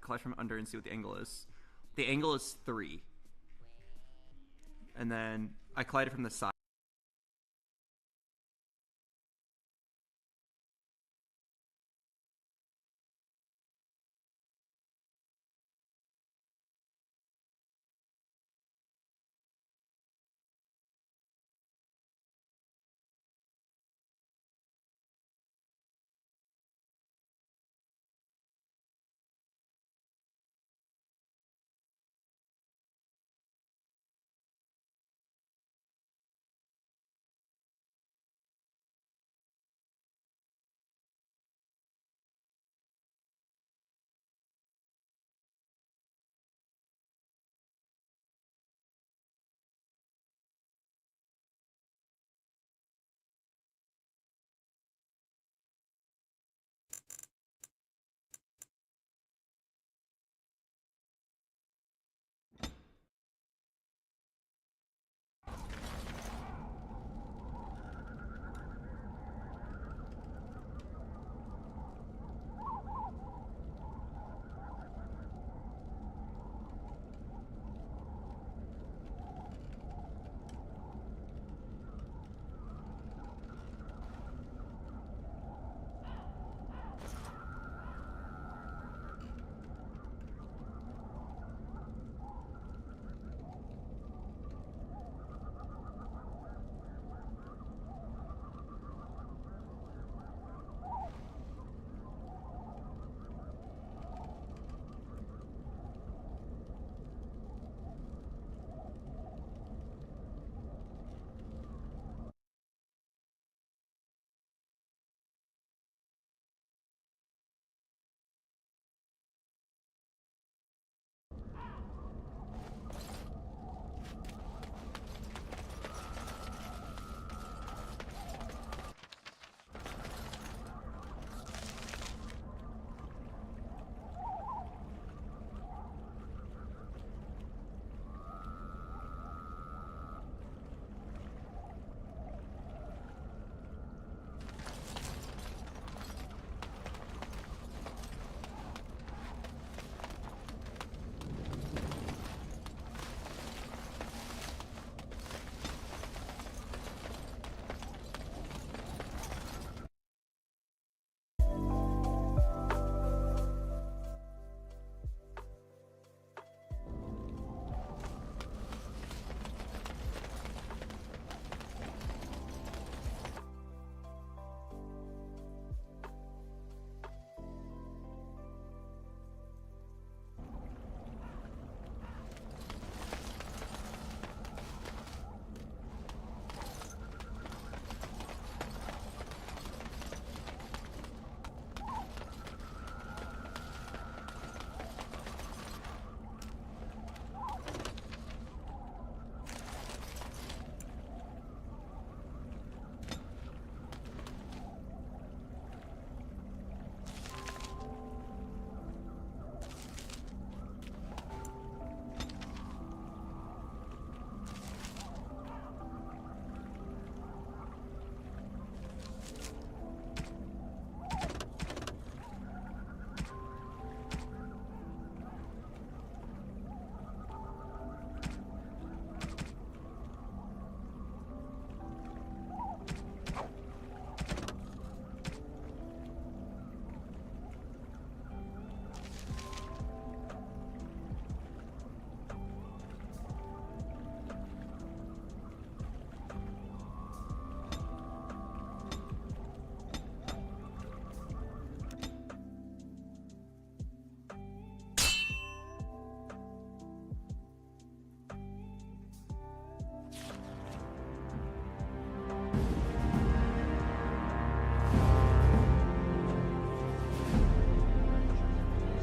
collide from under and see what the angle is. The angle is 3. And then I collided from the side.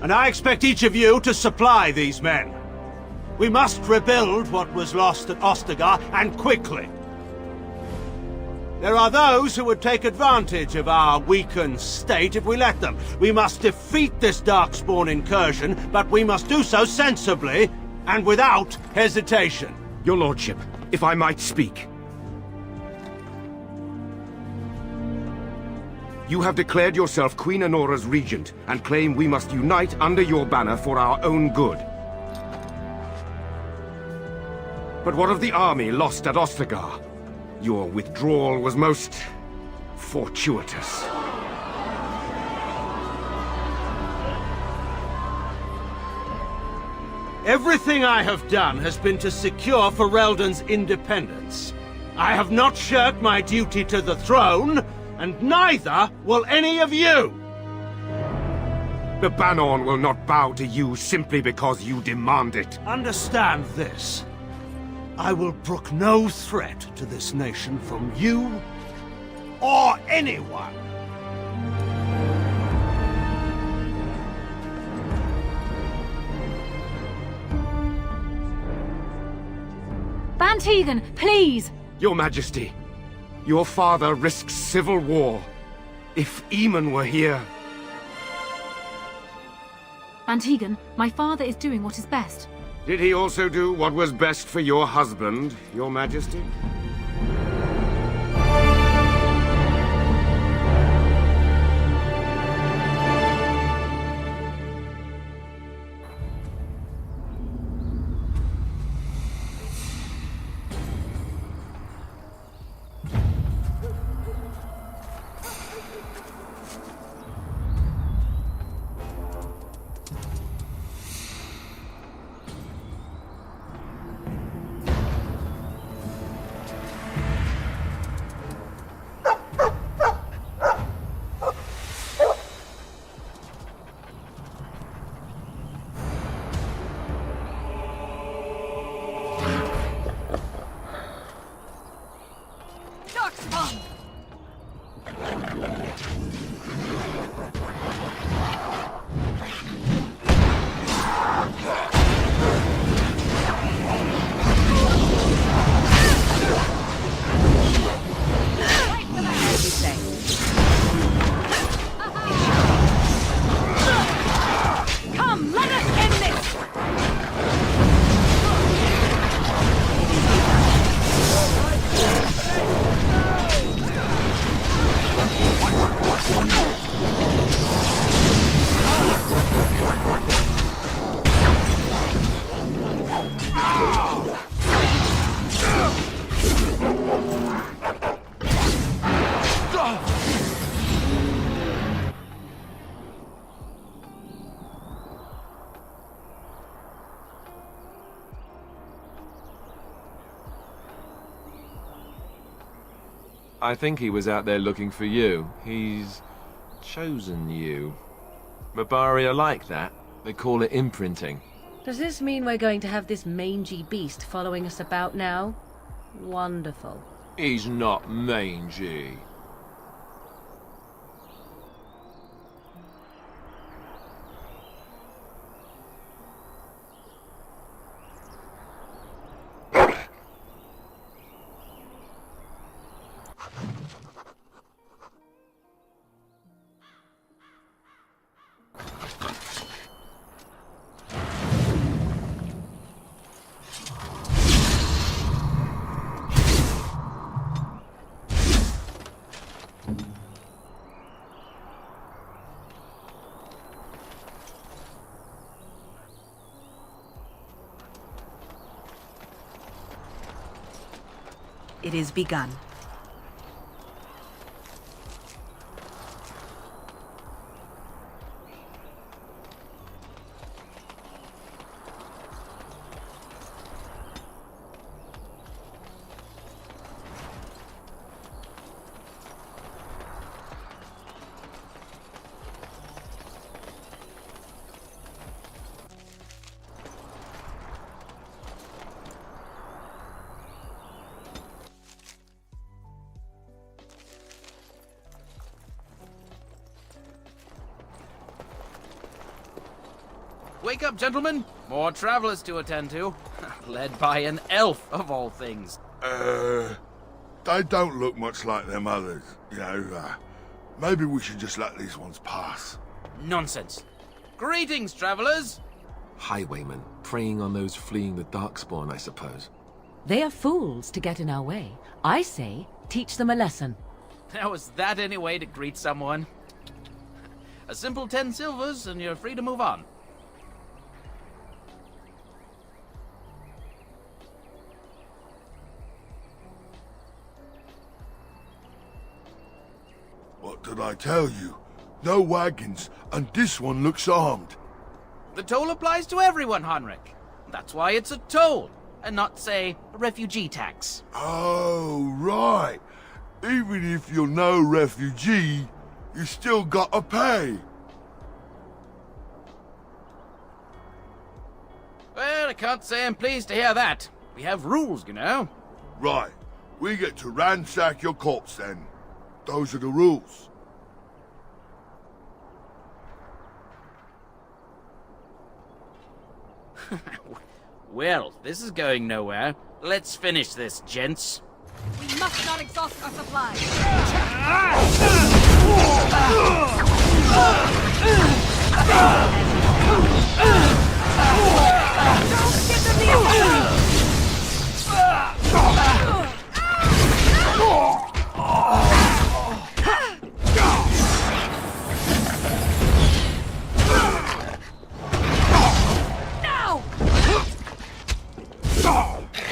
And I expect each of you to supply these men. We must rebuild what was lost at Ostagar, and quickly. There are those who would take advantage of our weakened state if we let them. We must defeat this Darkspawn incursion, but we must do so sensibly and without hesitation. Your Lordship, if I might speak. You have declared yourself Queen Anora's regent, and claim we must unite under your banner for our own good. But what of the army lost at Ostagar? Your withdrawal was most fortuitous. Everything I have done has been to secure Ferelden's independence. I have not shirked my duty to the throne, and neither will any of you! The Bannorn will not bow to you simply because you demand it. Understand this. I will brook no threat to this nation from you or anyone. Van Tegan, please! Your Majesty, your father risks civil war. If Eamon were here... Van Tegan, my father is doing what is best. Did he also do what was best for your husband, Your Majesty? I think he was out there looking for you. He's chosen you. Mabari are like that. They call it imprinting. Does this mean we're going to have this mangy beast following us about now? Wonderful. He's not mangy. It is begun. Wake up, gentlemen! More travelers to attend to. Led by an elf, of all things. They don't look much like them others, you know. Maybe we should just let these ones pass. Nonsense. Greetings, travelers! Highwaymen, preying on those fleeing the Darkspawn, I suppose. They are fools to get in our way. I say, teach them a lesson. Now is that any way to greet someone? A simple 10 silvers and you're free to move on. What did I tell you? No wagons, and this one looks armed. The toll applies to everyone, Henrik. That's why it's a toll, and not, say, a refugee tax. Oh, right. Even if you're no refugee, you still gotta pay. Well, I can't say I'm pleased to hear that. We have rules, you know. Right. We get to ransack your corpse then. Those are the rules. Well, this is going nowhere. Let's finish this, gents. We must not exhaust our supplies. Don't give them the Now!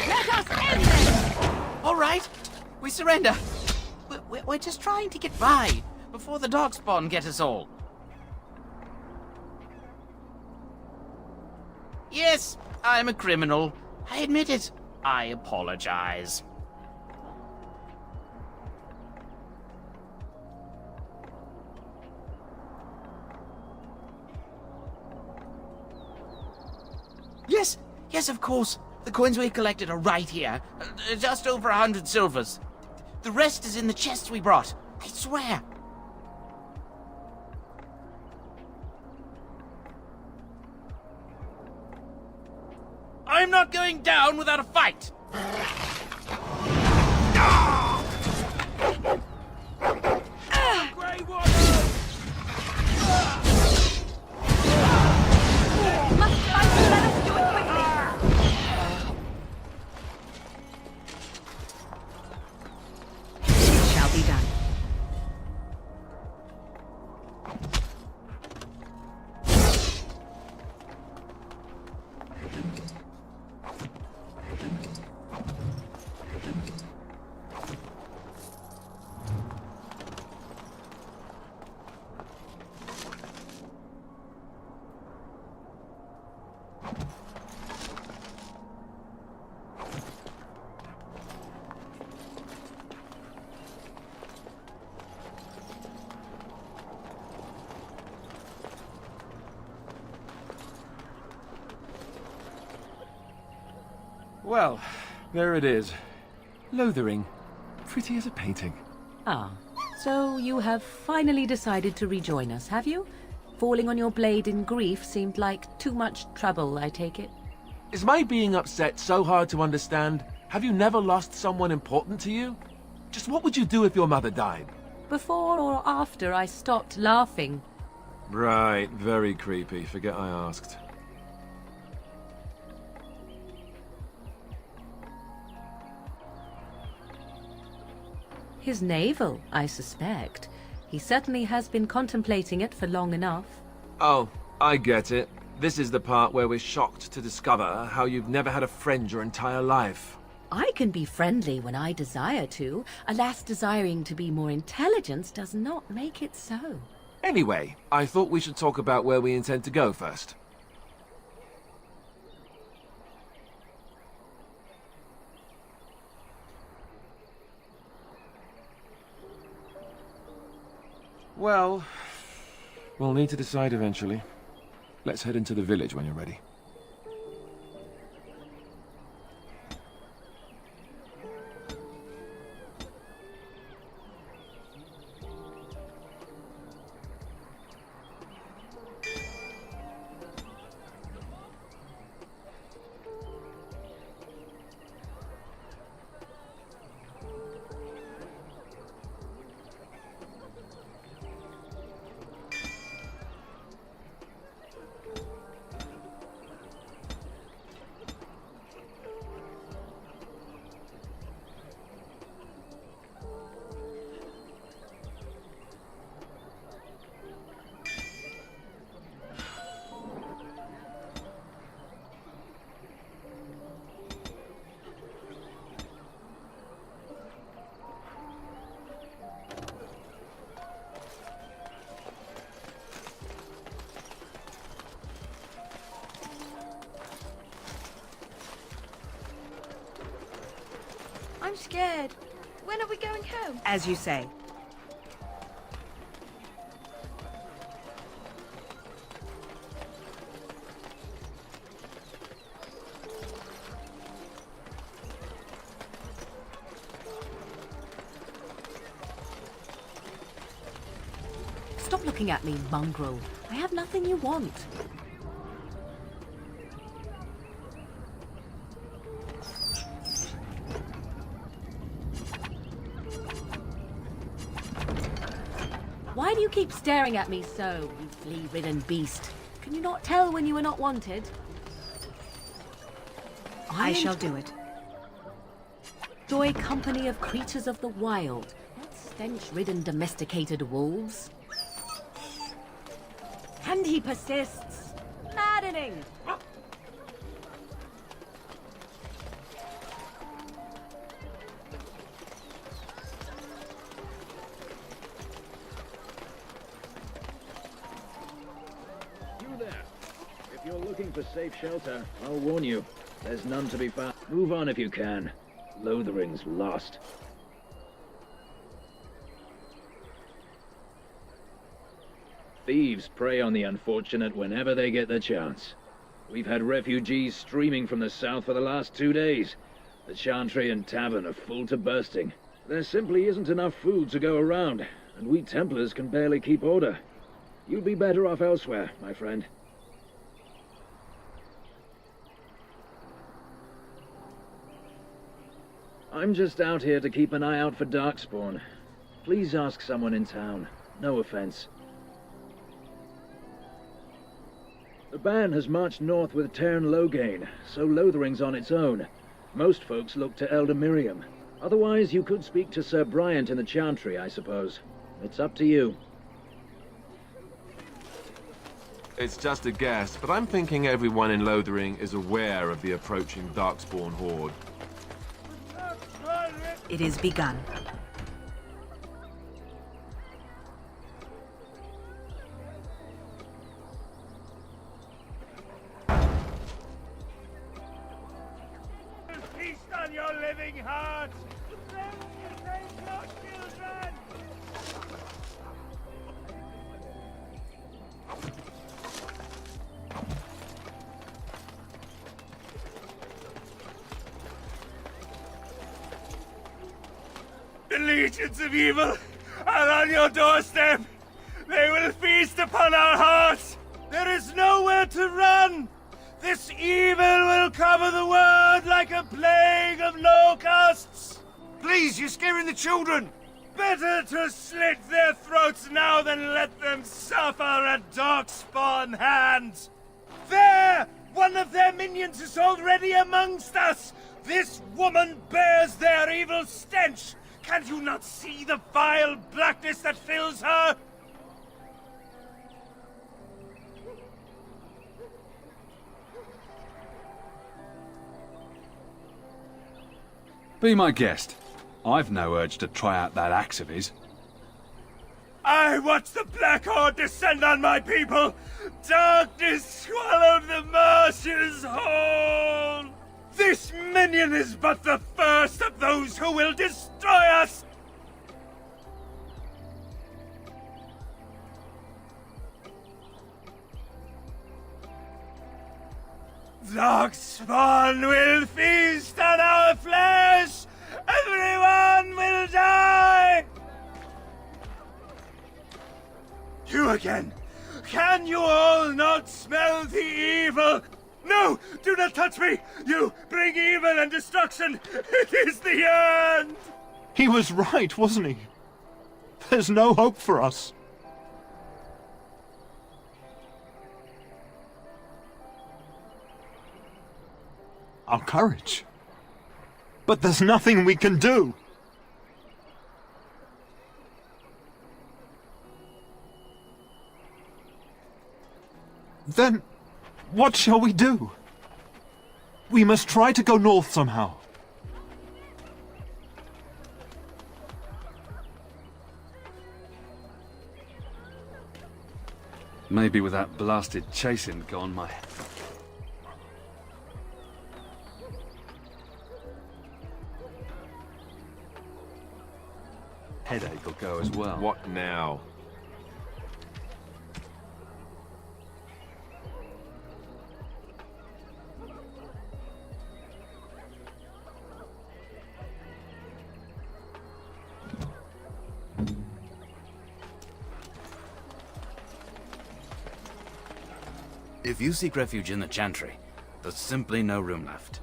Let us end this! All right, we surrender. We're just trying to get by before the Darkspawn get us all. Yes, I'm a criminal. I admit it. I apologize. Yes, of course. The coins we collected are right here. Just over 100 silvers. The rest is in the chests we brought. I swear. I'm not going down without a fight! Must fight, let us do it quickly. It shall be done. Well, there it is. Lothering. Pretty as a painting. Ah, so you have finally decided to rejoin us, have you? Falling on your blade in grief seemed like too much trouble, I take it. Is my being upset so hard to understand? Have you never lost someone important to you? Just what would you do if your mother died? Before or after I stopped laughing. Right, very creepy. Forget I asked. His navel, I suspect. He certainly has been contemplating it for long enough. Oh, I get it. This is the part where we're shocked to discover how you've never had a friend your entire life. I can be friendly when I desire to. Alas, desiring to be more intelligent does not make it so. Anyway, I thought we should talk about where we intend to go first. Well, we'll need to decide eventually. Let's head into the village when you're ready. I'm scared. When are we going home? As you say. Stop looking at me, mongrel. I have nothing you want. Why do you keep staring at me so, you flea-ridden beast? Can you not tell when you are not wanted? I shall do it. Enjoy company of creatures of the wild, not stench-ridden domesticated wolves. And he persists. Maddening! You there. If you're looking for safe shelter, I'll warn you. There's none to be found. Move on if you can. Lothering's lost. Thieves prey on the unfortunate whenever they get the chance. We've had refugees streaming from the south for the last 2 days. The Chantry and Tavern are full to bursting. There simply isn't enough food to go around, and we Templars can barely keep order. You'd be better off elsewhere, my friend. I'm just out here to keep an eye out for Darkspawn. Please ask someone in town. No offense. The band has marched north with Tairn Loghain, so Lothering's on its own. Most folks look to Elder Miriam. Otherwise, you could speak to Sir Bryant in the Chantry, I suppose. It's up to you. It's just a guess, but I'm thinking everyone in Lothering is aware of the approaching Darkspawn horde. It is begun. Feast on your living hearts! Then you take your children! The legions of evil are on your doorstep. They will feast upon our hearts. There is nowhere to run. This evil will cover the world like a plague of locusts. Please, you're scaring the children. Better to slit their throats now than let them suffer at Darkspawn hands. There! One of their minions is already amongst us. This woman bears their evil stench. Can you not see the vile blackness that fills her? Be my guest. I've no urge to try out that axe of his. I watched the Black Horde descend on my people. Darkness swallowed the marshes whole. This minion is but the first of those who will destroy us. Darkspawn will feast on our flesh! Everyone will die! You again! Can you all not smell the evil? No! Do not touch me! You bring evil and destruction! It is the end! He was right, wasn't he? There's no hope for us. Our courage. But there's nothing we can do. Then, what shall we do? We must try to go north somehow. Maybe with that blasted chasing gone, my... Headache will go as well. What now? If you seek refuge in the Chantry, there's simply no room left.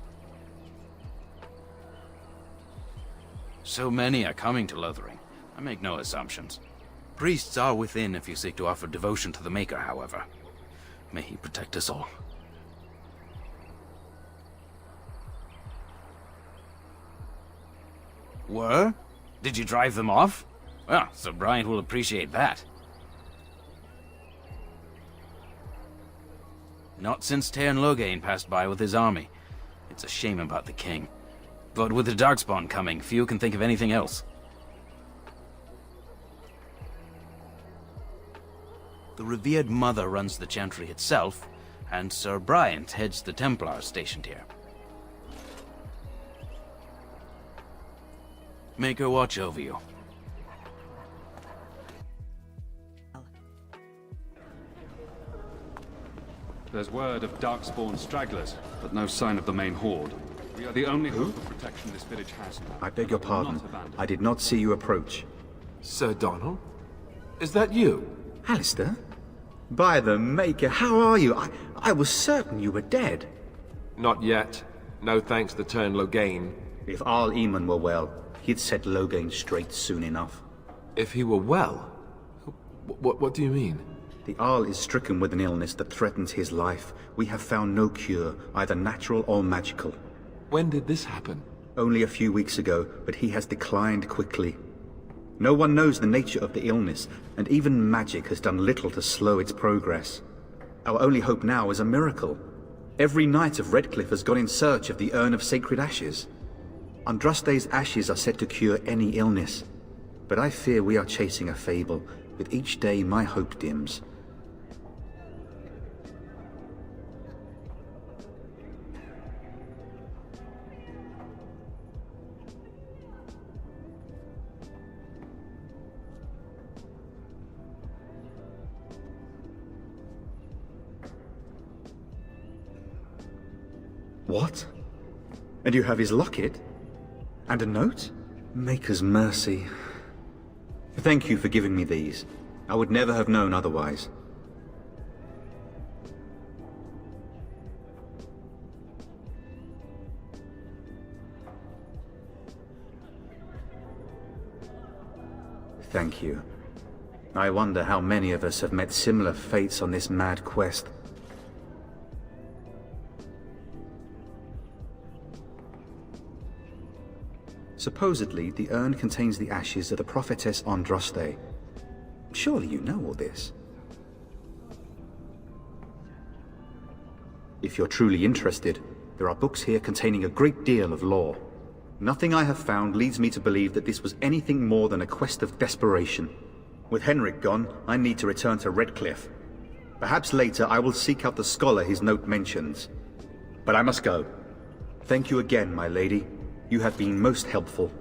So many are coming to Lothering. I make no assumptions. Priests are within if you seek to offer devotion to the Maker, however. May he protect us all. Were? Did you drive them off? Well, Sir Bryant will appreciate that. Not since Tairn Loghain passed by with his army. It's a shame about the king. But with the Darkspawn coming, few can think of anything else. The revered mother runs the Chantry itself, and Sir Bryant heads the Templars stationed here. Make her watch over you. There's word of Darkspawn stragglers, but no sign of the main horde. We are the only hope of protection this village has now. I beg your pardon. I did not see you approach. Sir Donald? Is that you? Alistair? By the Maker, how are you? I was certain you were dead. Not yet. No thanks to Tairn Loghain. If Arl Eamon were well, he'd set Loghain straight soon enough. If he were well? What do you mean? The Arl is stricken with an illness that threatens his life. We have found no cure, either natural or magical. When did this happen? Only a few weeks ago, but he has declined quickly. No one knows the nature of the illness, and even magic has done little to slow its progress. Our only hope now is a miracle. Every knight of Redcliffe has gone in search of the Urn of Sacred Ashes. Andraste's ashes are said to cure any illness, but I fear we are chasing a fable. With each day, my hope dims. What? And you have his locket? And a note? Maker's mercy. Thank you for giving me these. I would never have known otherwise. Thank you. I wonder how many of us have met similar fates on this mad quest. Supposedly, the urn contains the ashes of the prophetess Andraste. Surely you know all this. If you're truly interested, there are books here containing a great deal of lore. Nothing I have found leads me to believe that this was anything more than a quest of desperation. With Henrik gone, I need to return to Redcliffe. Perhaps later I will seek out the scholar his note mentions. But I must go. Thank you again, my lady. You have been most helpful.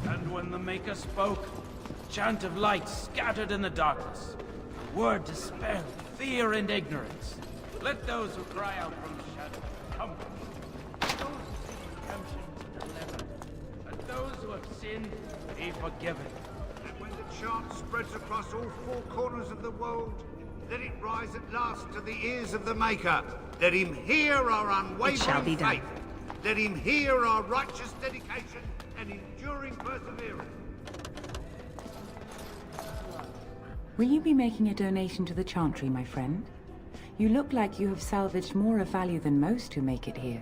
And when the Maker spoke, a chant of light scattered in the darkness. A word dispelled fear and ignorance. Let those who cry out from the shadow come. Those who seek redemption delivered. Let those who have sinned be forgiven. And when the chant spreads across all four corners of the world, let it rise at last to the ears of the Maker. Let him hear our unwavering faith. Let him hear our righteous dedication and enduring perseverance. Will you be making a donation to the Chantry, my friend? You look like you have salvaged more of value than most who make it here.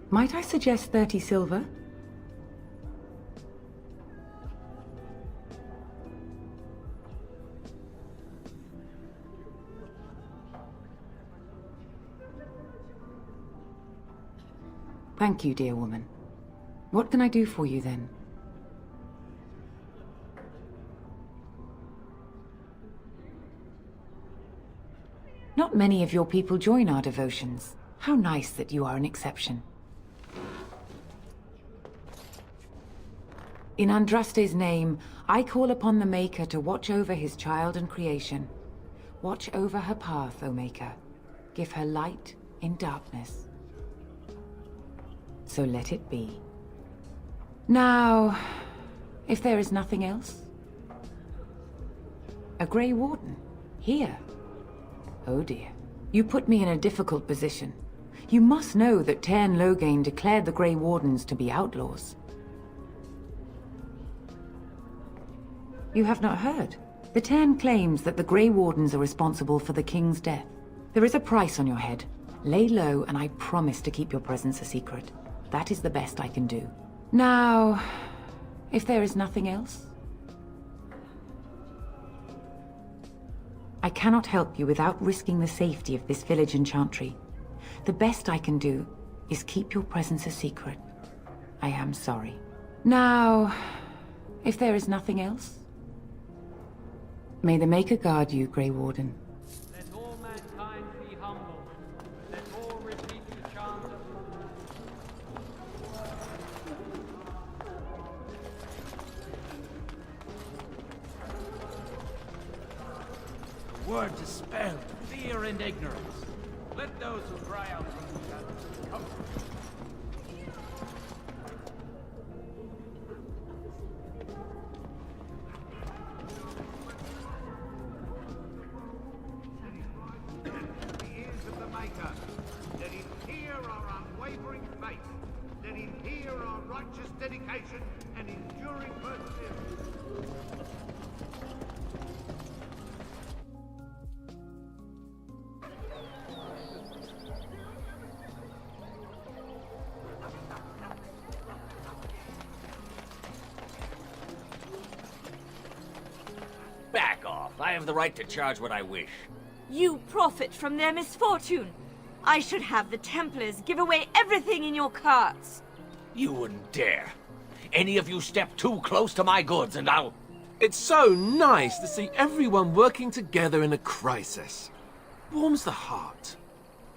Might I suggest 30 silver? Thank you, dear woman. What can I do for you, then? Not many of your people join our devotions. How nice that you are an exception. In Andraste's name, I call upon the Maker to watch over his child and creation. Watch over her path, O Maker. Give her light in darkness. So let it be. Now, if there is nothing else... A Grey Warden? Here? Oh dear. You put me in a difficult position. You must know that Tairn Loghain declared the Grey Wardens to be outlaws. You have not heard? The Tairn claims that the Grey Wardens are responsible for the King's death. There is a price on your head. Lay low, and I promise to keep your presence a secret. That is the best I can do. Now, if there is nothing else... I cannot help you without risking the safety of this village in Chantry. The best I can do is keep your presence a secret. I am sorry. Now, if there is nothing else... May the Maker guard you, Grey Warden. Let all mankind be humble. Let all repeat the chant of... The word dispelled fear and ignorance. Let those who cry out from the shadows come. Let him hear our unwavering faith. Let him hear our righteous dedication and enduring perseverance. Back off. I have the right to charge what I wish. You profit from their misfortune. I should have the Templars give away everything in your carts. You wouldn't dare. Any of you step too close to my goods and I'll... It's so nice to see everyone working together in a crisis. Warms the heart.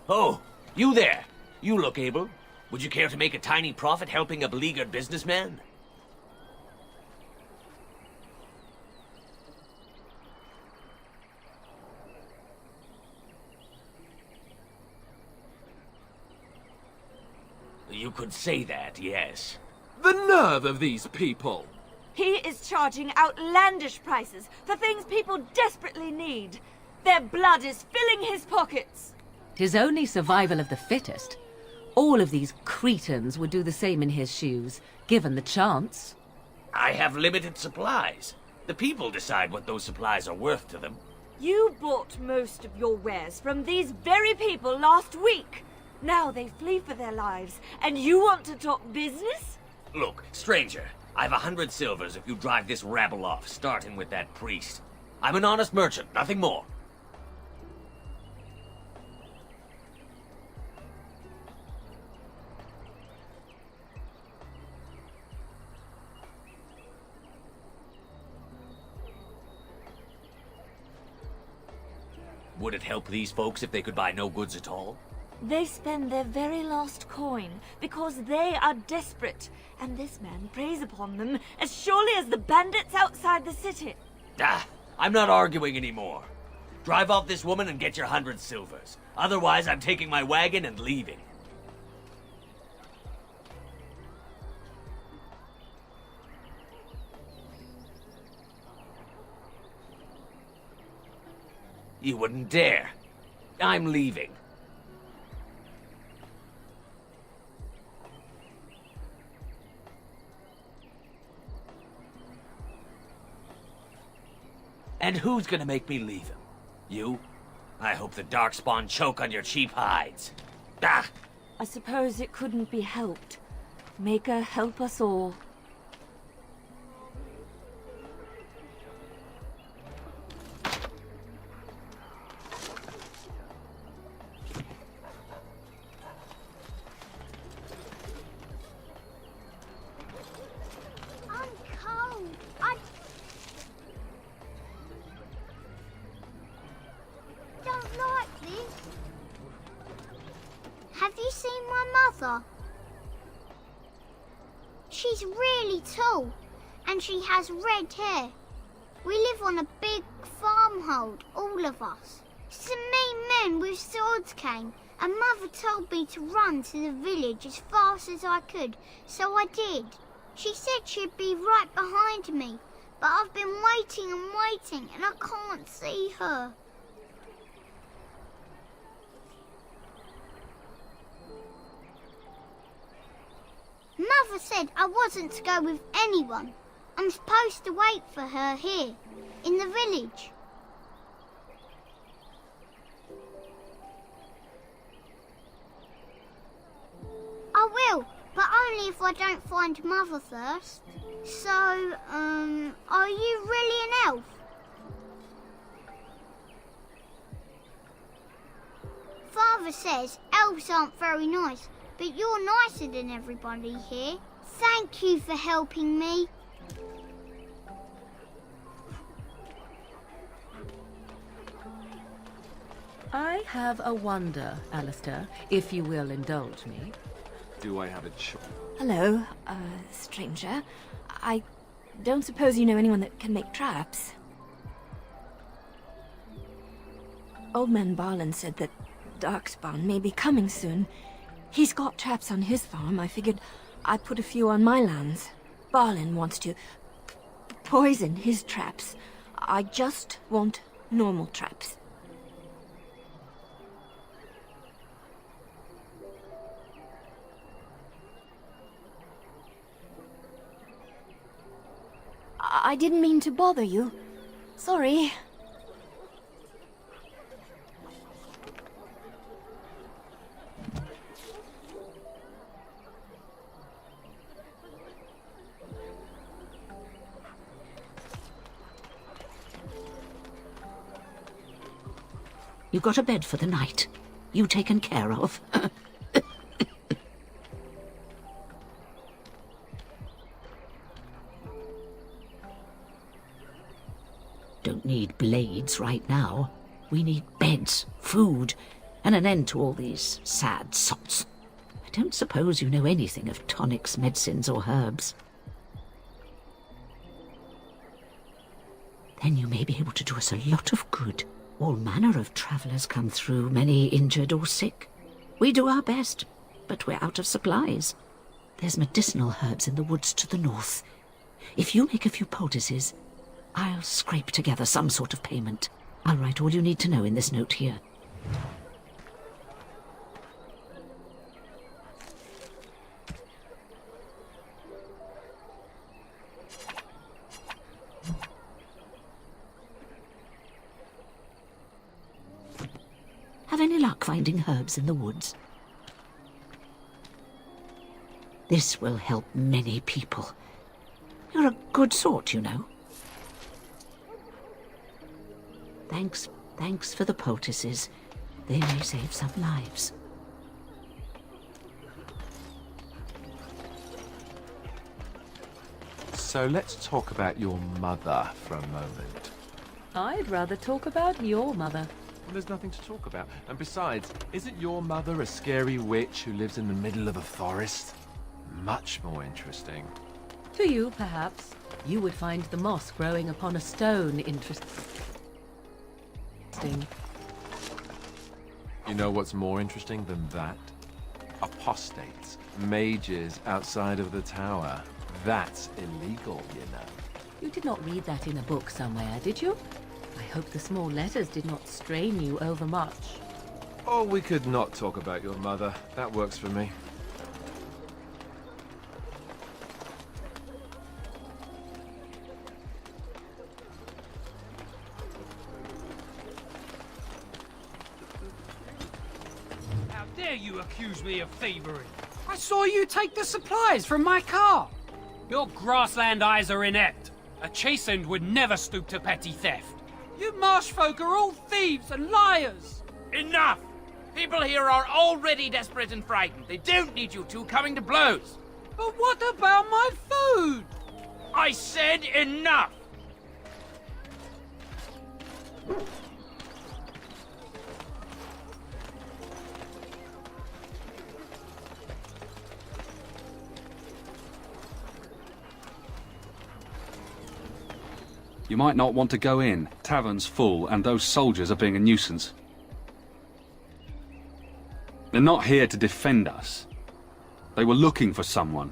Oh, you there. You look able. Would you care to make a tiny profit helping a beleaguered businessman? You could say that, yes. The nerve of these people! He is charging outlandish prices for things people desperately need. Their blood is filling his pockets. 'Tis only survival of the fittest. All of these cretins would do the same in his shoes, given the chance. I have limited supplies. The people decide what those supplies are worth to them. You bought most of your wares from these very people last week. Now they flee for their lives, and you want to talk business? Look, stranger, I've 100 silvers if you drive this rabble off, starting with that priest. I'm an honest merchant, nothing more. Would it help these folks if they could buy no goods at all? They spend their very last coin because they are desperate, and this man preys upon them as surely as the bandits outside the city. Ah, I'm not arguing anymore. Drive off this woman and get your 100 silvers. Otherwise, I'm taking my wagon and leaving. You wouldn't dare. I'm leaving. And who's gonna make me leave him? You? I hope the Darkspawn choke on your cheap hides. Ah! I suppose it couldn't be helped. Maker, help us all. I'm cold. I don't like this. She's really tall, and she has red hair. We live on a big farmhold, all of us. Some mean men with swords came, and Mother told me to run to the village as fast as I could, so I did. She said she'd be right behind me, but I've been waiting and waiting, and I can't see her. Mother said I wasn't to go with anyone. I'm supposed to wait for her here, in the village. I will, but only if I don't find Mother first. So, are you really an elf? Father says elves aren't very nice, but you're nicer than everybody here. Thank you for helping me. I have a wonder, Alistair, if you will indulge me. Do I have a choice? Hello, stranger. I don't suppose you know anyone that can make traps? Old man Barlin said that Darkspawn may be coming soon. He's got traps on his farm. I figured I'd put a few on my lands. Barlin wants to poison his traps. I just want normal traps. I didn't mean to bother you. Sorry. You got a bed for the night? You taken care of? Don't need blades right now. We need beds, food, and an end to all these sad sots. I don't suppose you know anything of tonics, medicines, or herbs. Then you may be able to do us a lot of good. All manner of travellers come through, many injured or sick. We do our best, but we're out of supplies. There's medicinal herbs in the woods to the north. If you make a few poultices, I'll scrape together some sort of payment. I'll write all you need to know in this note here. Have any luck finding herbs in the woods? This will help many people. You're a good sort, you know. Thanks for the poultices. They may save some lives. So let's talk about your mother for a moment. I'd rather talk about your mother. Well, there's nothing to talk about. And besides, isn't your mother a scary witch who lives in the middle of a forest? Much more interesting. To you, perhaps. You would find the moss growing upon a stone interesting. You know what's more interesting than that? Apostates, mages outside of the tower. That's illegal, you know. You did not read that in a book somewhere, did you? I hope the small letters did not strain you overmuch. Oh, we could not talk about your mother. That works for me. How dare you accuse me of thievery? I saw you take the supplies from my car. Your grassland eyes are inept. A chastened would never stoop to petty theft. You marsh folk are all thieves and liars! Enough! People here are already desperate and frightened. They don't need you two coming to blows. But what about my food? I said enough! You might not want to go in. Tavern's full, and those soldiers are being a nuisance. They're not here to defend us. They were looking for someone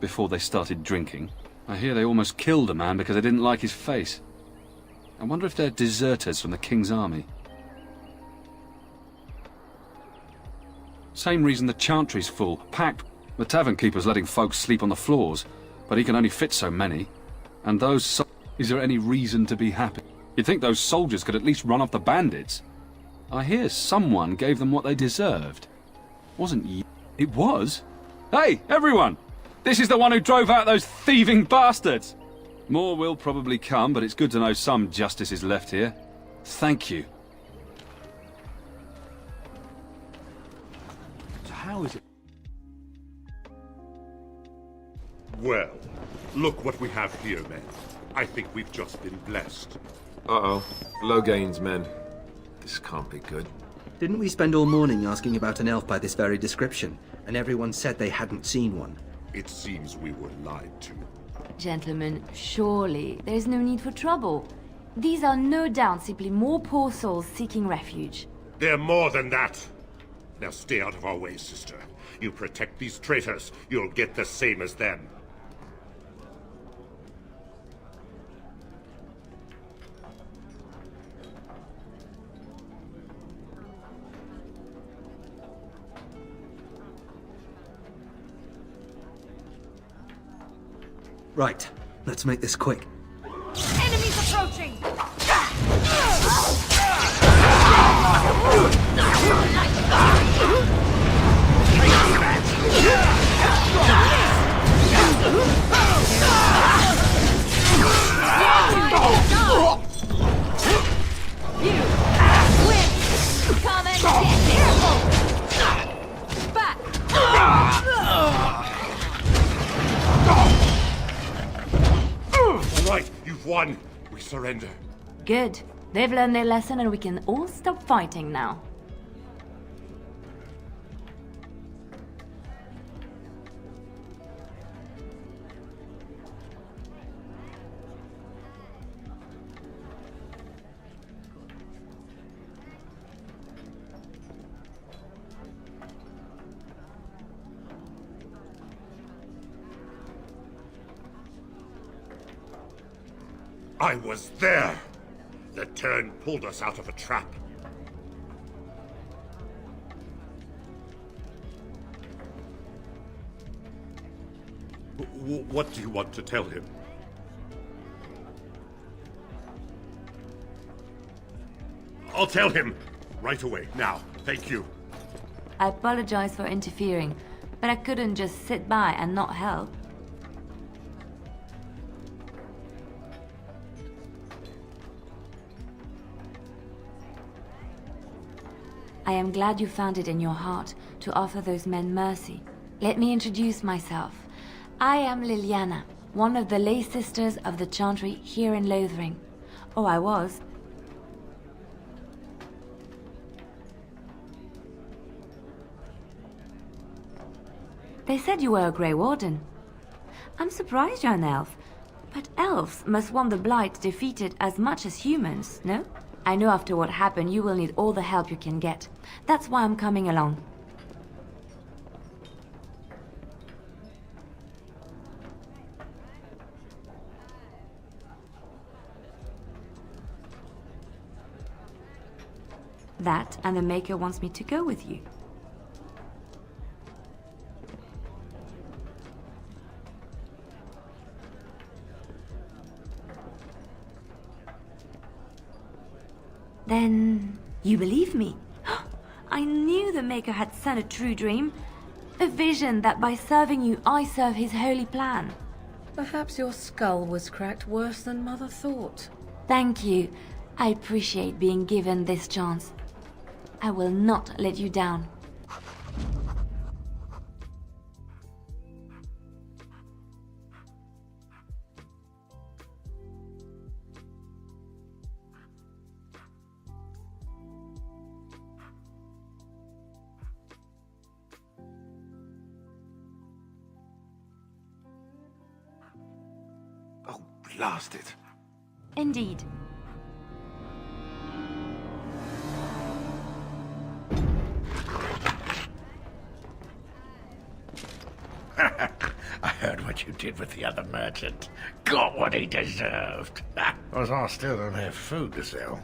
before they started drinking. I hear they almost killed a man because they didn't like his face. I wonder if they're deserters from the King's army. Same reason the Chantry's full, packed. The tavern keeper's letting folks sleep on the floors, but he can only fit so many. And those is there any reason to be happy? You'd think those soldiers could at least run off the bandits. I hear someone gave them what they deserved. Wasn't you? It was? Hey, everyone! This is the one who drove out those thieving bastards! More will probably come, but it's good to know some justice is left here. Thank you. So how is it? Well, look what we have here, men. I think we've just been blessed. Uh-oh. Loghain's men. This can't be good. Didn't we spend all morning asking about an elf by this very description, and everyone said they hadn't seen one? It seems we were lied to. Gentlemen, surely there's no need for trouble. These are no doubt simply more poor souls seeking refuge. They're more than that. Now stay out of our way, sister. You protect these traitors, you'll get the same as them. Right, let's make this quick. Enemies approaching! Come and get careful! Back! All right, you've won. We surrender. Good. They've learned their lesson and we can all stop fighting now. I was there. The turn pulled us out of a trap. What do you want to tell him? I'll tell him right away, now. Thank you. I apologize for interfering, but I couldn't just sit by and not help. I am glad you found it in your heart to offer those men mercy. Let me introduce myself. I am Liliana, one of the lay sisters of the Chantry here in Lothering. Oh, I was. They said you were a Grey Warden. I'm surprised you're an elf, but elves must want the Blight defeated as much as humans, no? I know after what happened you will need all the help you can get. That's why I'm coming along. That and the Maker wants me to go with you. Then you believe me? I knew the Maker had sent a true dream. A vision that by serving you, I serve his holy plan. Perhaps your skull was cracked worse than Mother thought. Thank you. I appreciate being given this chance. I will not let you down. Blast it. Indeed. I heard what you did with the other merchant. Got what he deserved. As I still don't have food to sell.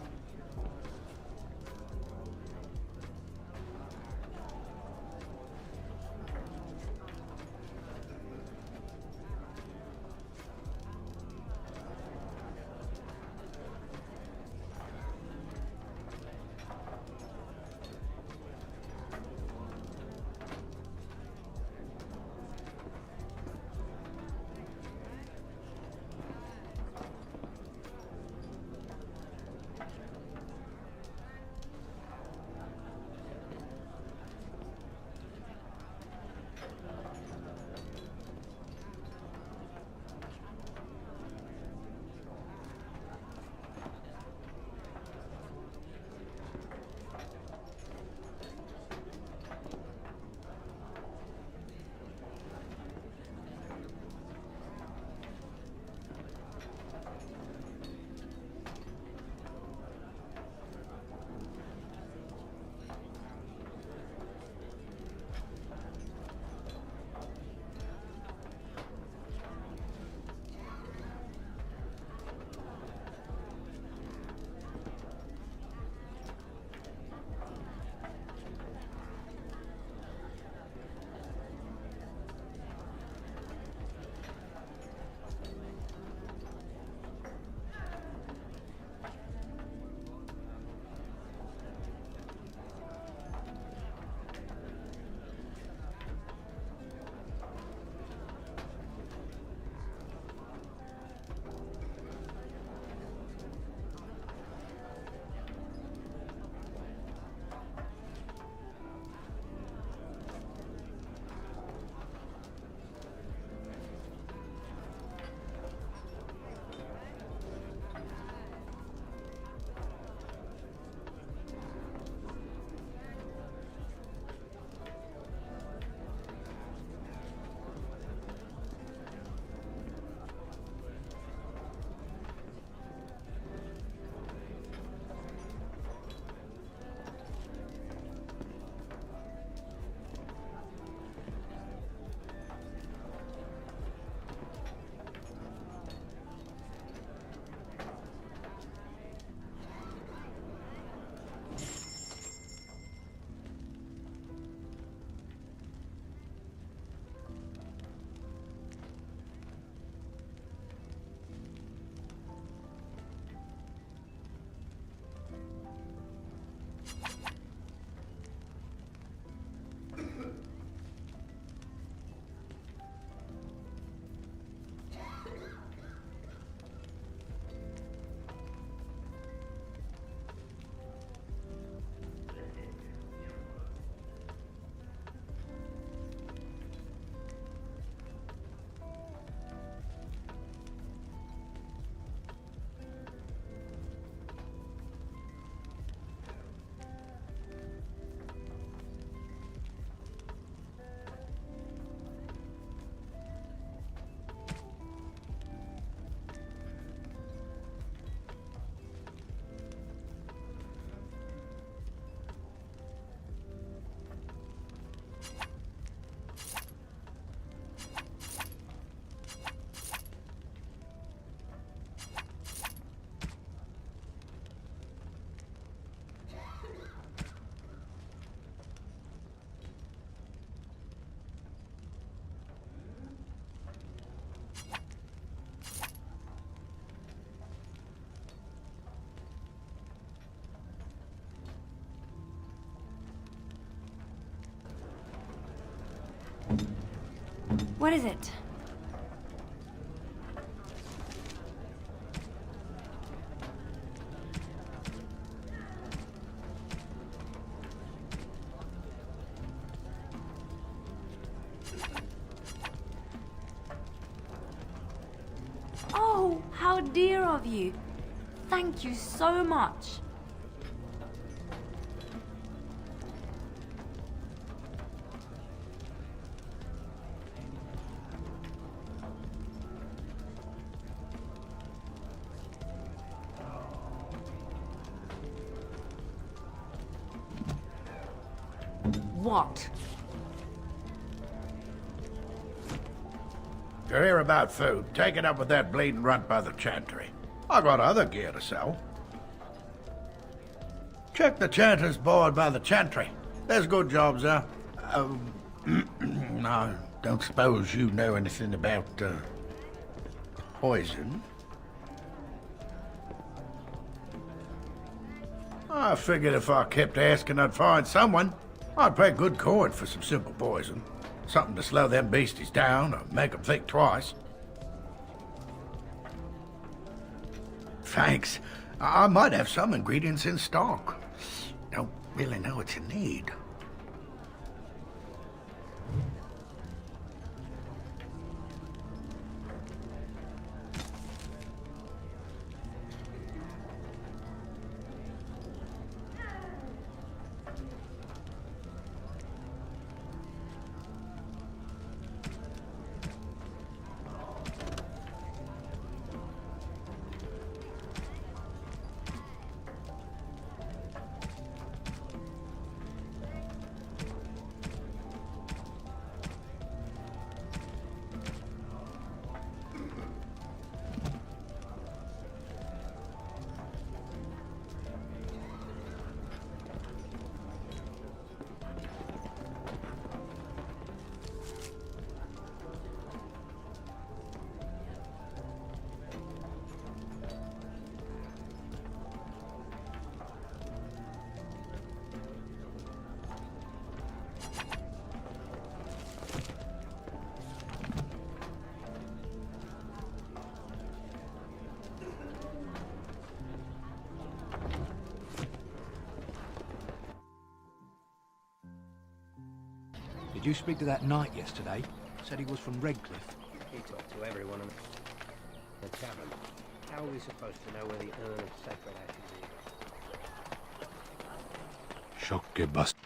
What is it? Oh, how dear of you. Thank you so much. What? If you hear about food, take it up with that bleeding runt by the chantry. I got other gear to sell. Check the chanter's board by the chantry. There's good jobs there. I don't suppose you know anything about, poison? I figured if I kept asking, I'd find someone. I'd pay good coin for some simple poison. Something to slow them beasties down or make them think twice. Thanks. I might have some ingredients in stock. Don't really know what you need. Did you speak to that knight yesterday? Said he was from Redcliffe. He talked to everyone in the tavern. How are we supposed to know where the urn of sacred ashes is? Sjokke bast.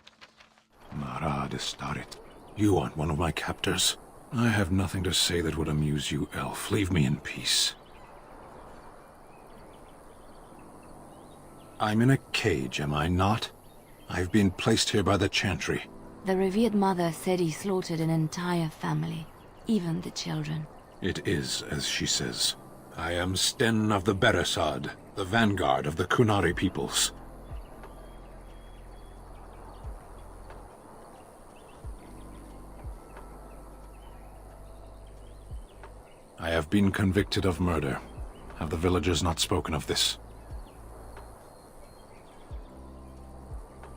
Mara de Starit. You aren't one of my captors. I have nothing to say that would amuse you, elf. Leave me in peace. I'm in a cage, am I not? I've been placed here by the Chantry. The revered mother said he slaughtered an entire family, even the children. It is as she says. I am Sten of the Beresad, the vanguard of the Kunari peoples. I have been convicted of murder. Have the villagers not spoken of this?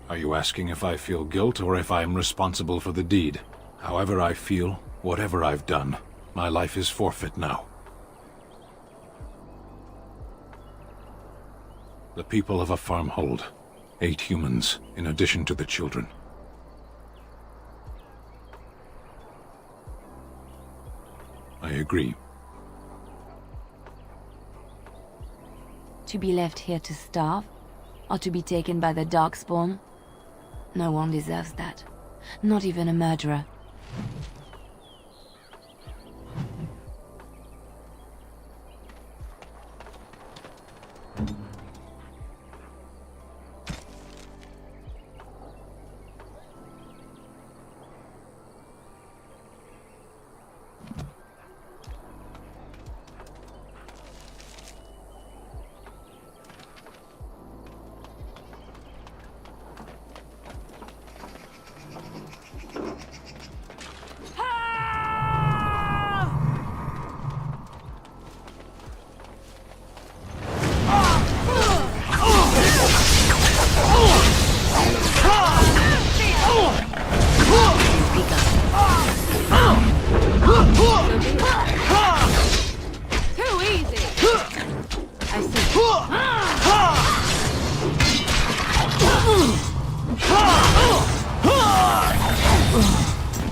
Are you asking if I feel guilt or if I am responsible for the deed? However I feel, whatever I've done, my life is forfeit now. The people of a farmhold. 8 humans, in addition to the children. I agree. To be left here to starve? Or to be taken by the Darkspawn? No one deserves that. Not even a murderer.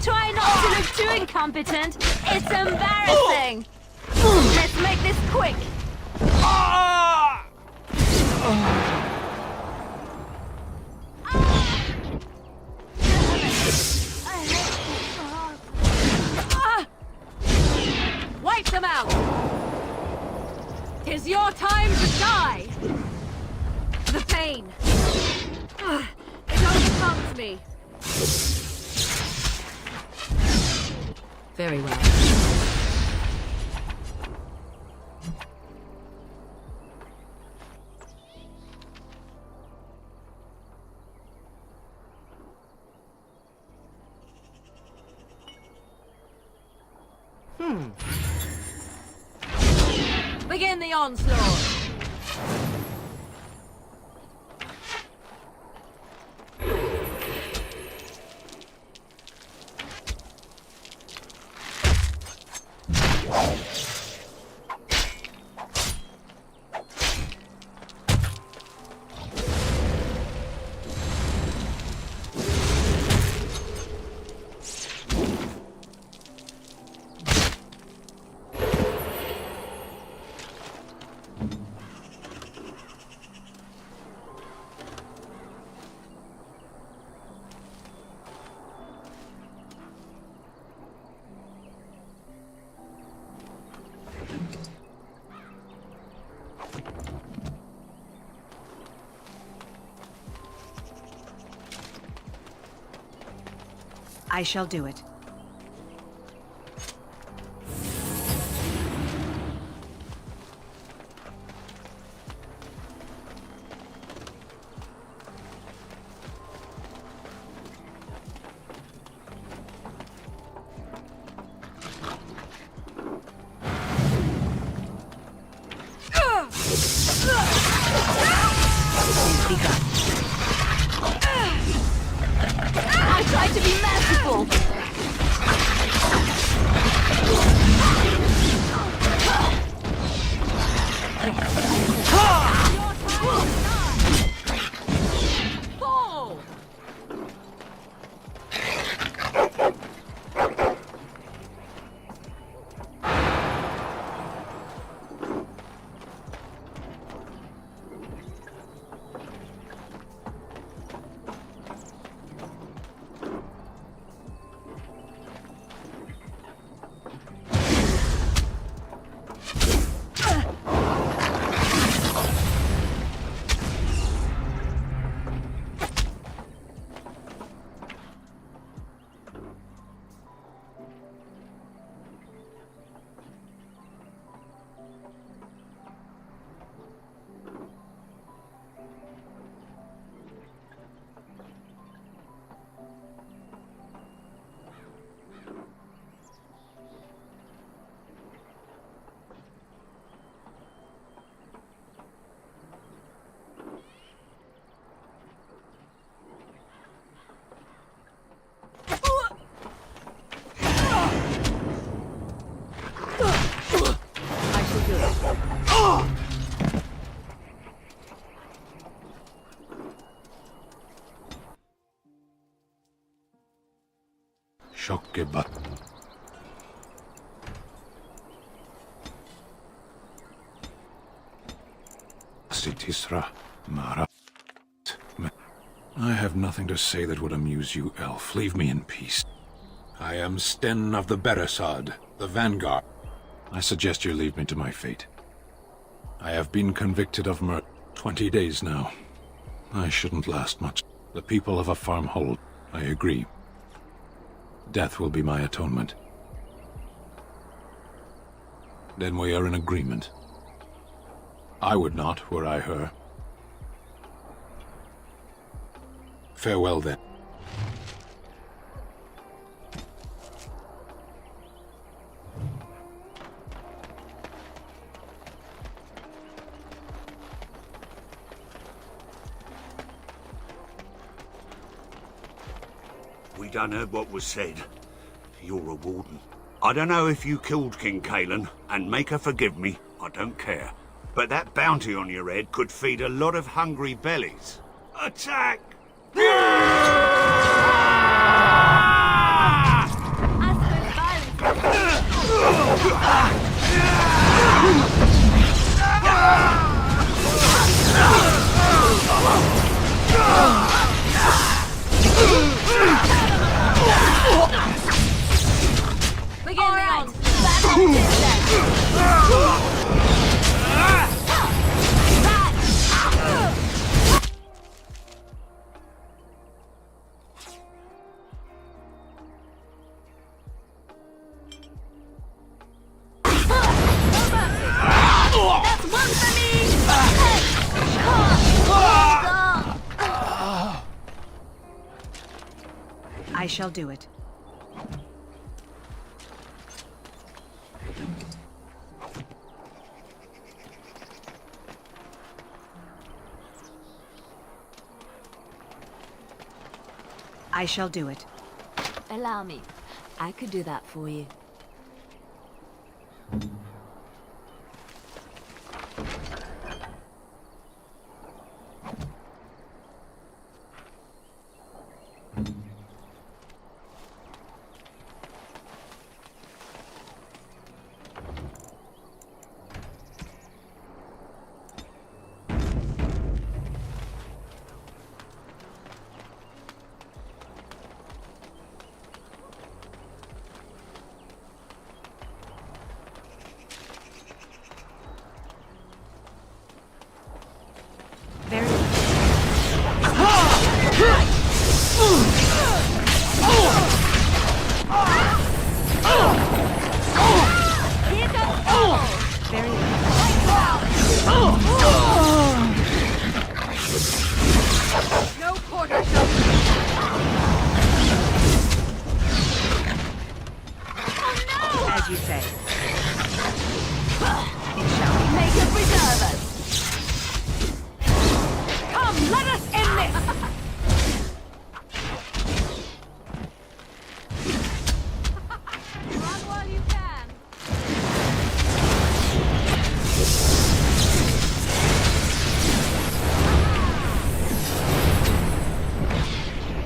Try not to look too incompetent. It's embarrassing. Let's make this quick. Wipe them out! 'Tis your time to die! The pain. It overcomes me. Very well. Begin the onslaught! I shall do it. I tried to be merciful! Fall! Shokkebat. Sitisra Mara. I have nothing to say that would amuse you, elf. Leave me in peace. I am Sten of the Beresad, the Vanguard. I suggest you leave me to my fate. I have been convicted of murder 20 days now. I shouldn't last much. The people of a farmhold, I agree. Death will be my atonement. Then we are in agreement. I would not, were I her. Farewell, then. We done heard what was said. You're a warden. I don't know if you killed King Cailan, and make her forgive me, I don't care. But that bounty on your head could feed a lot of hungry bellies. Attack! I shall do it. I shall do it. Allow me. I could do that for you. As you say. Make us preserve us. Come, let us end this. Run while you can.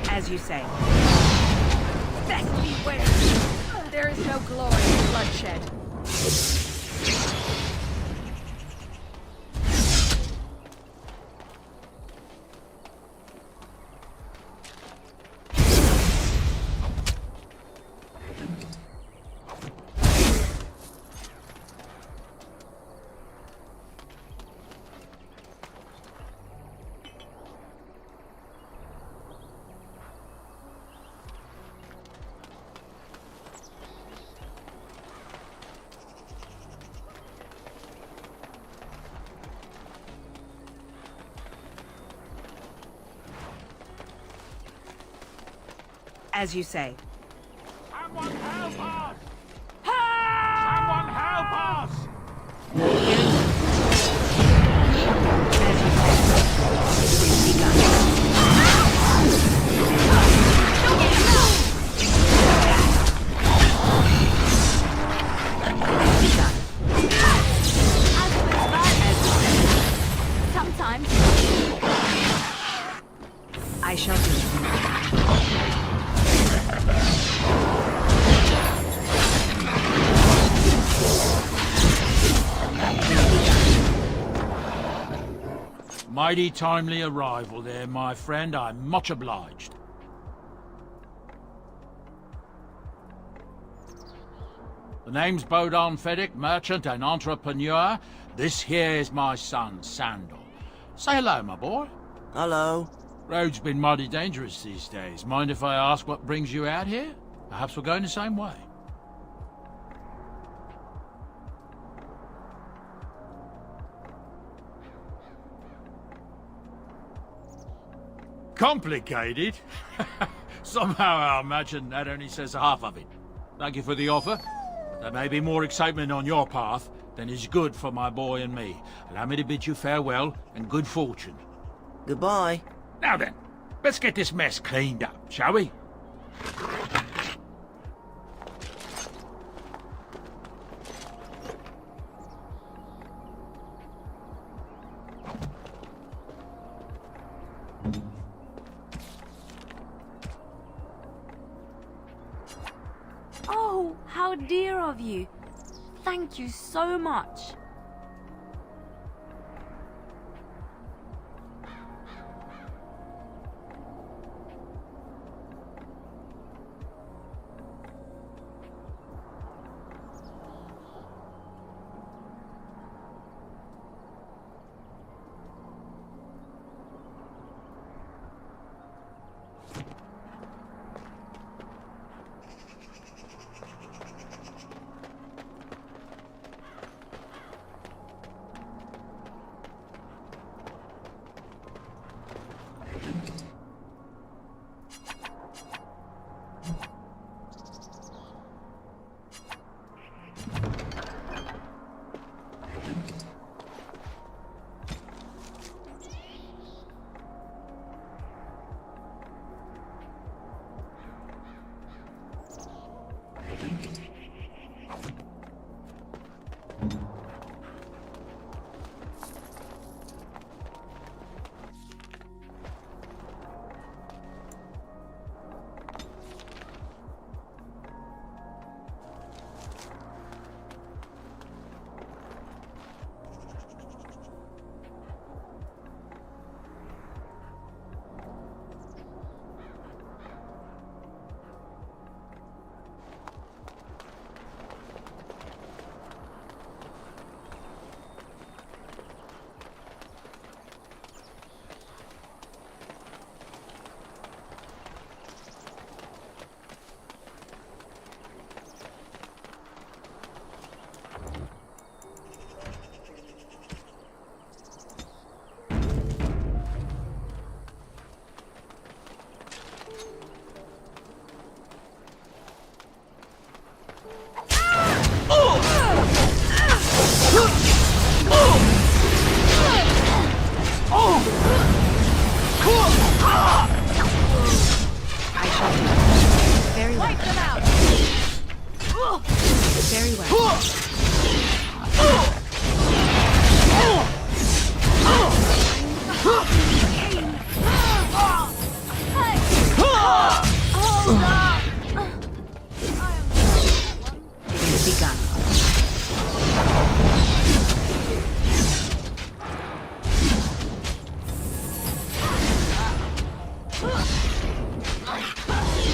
As you say. Best beware. There is no glory in bloodshed. As you say. Someone help us! Someone help us! Sometimes. I shall do it. Mighty timely arrival there, my friend. I'm much obliged. The name's Bodon Feddick, merchant and entrepreneur. This here is my son, Sandal. Say hello, my boy. Hello. Road's been mighty dangerous these days. Mind if I ask what brings you out here? Perhaps we're going the same way. Complicated? Somehow I imagine that only says half of it. Thank you for the offer. There may be more excitement on your path than is good for my boy and me. Allow me to bid you farewell and good fortune. Goodbye. Now then, let's get this mess cleaned up, shall we? Oh, how dear of you. Thank you so much.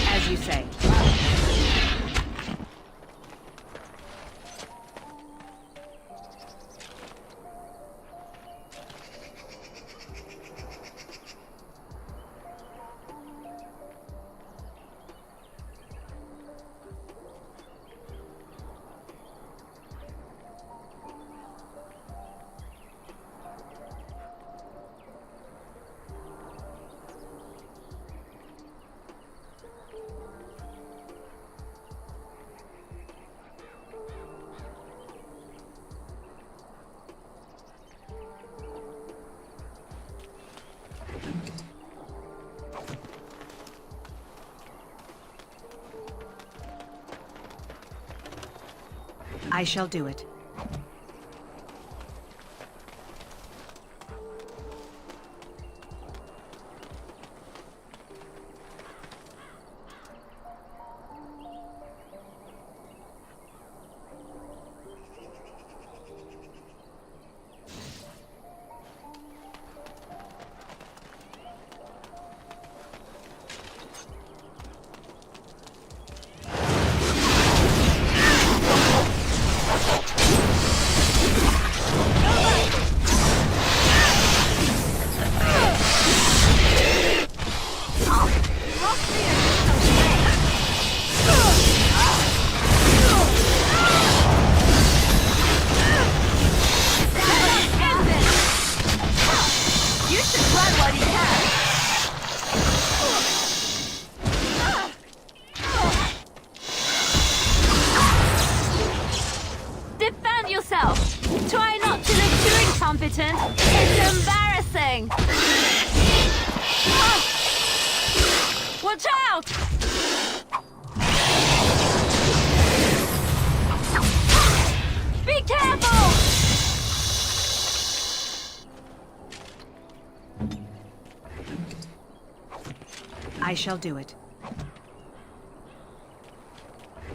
As you say. I shall do it. Defend yourself! Try not to look too incompetent! It's embarrassing! Watch out! Be careful! I shall do it.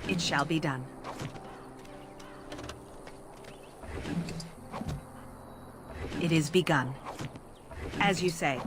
It shall be done. It is begun. As you say.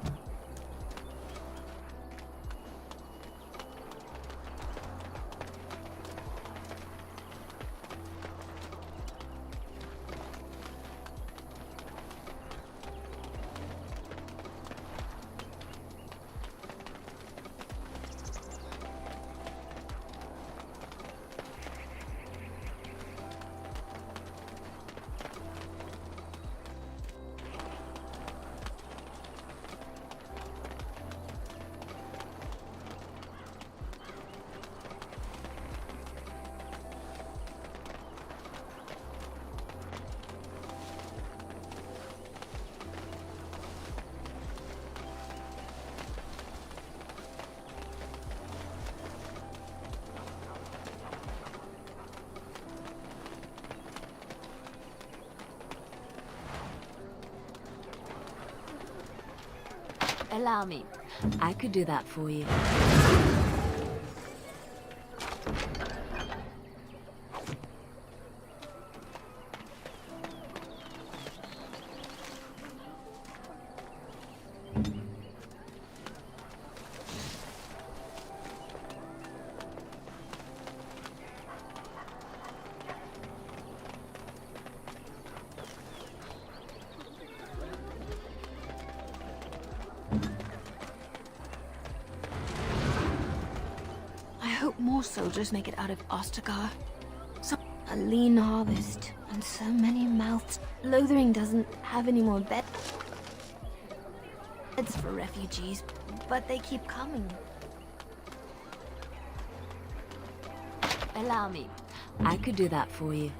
Allow me. I could do that for you. I hope more soldiers make it out of Ostagar. A lean harvest, and so many mouths. Lothering doesn't have any more beds for refugees, but they keep coming. Allow me. I could do that for you.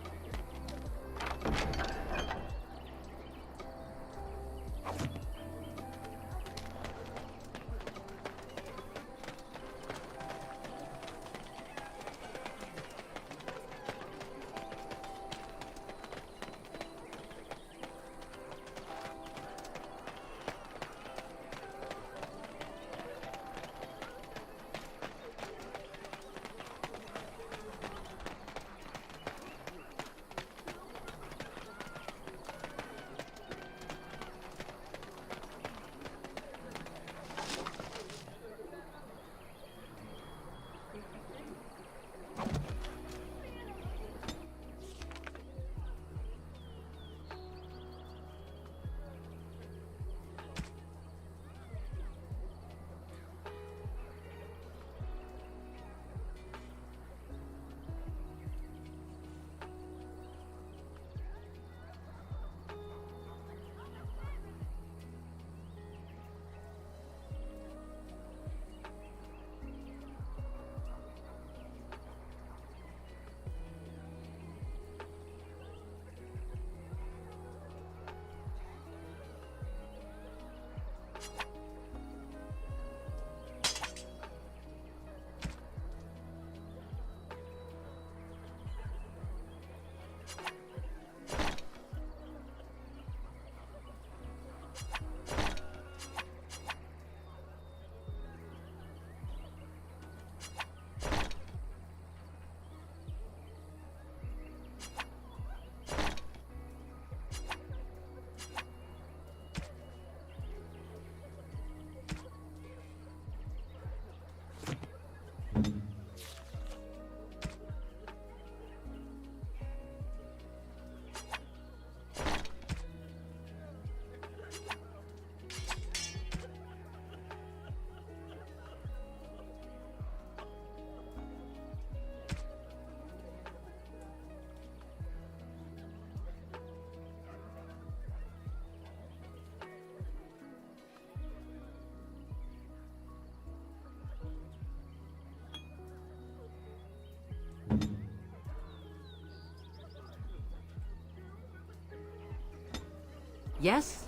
Yes?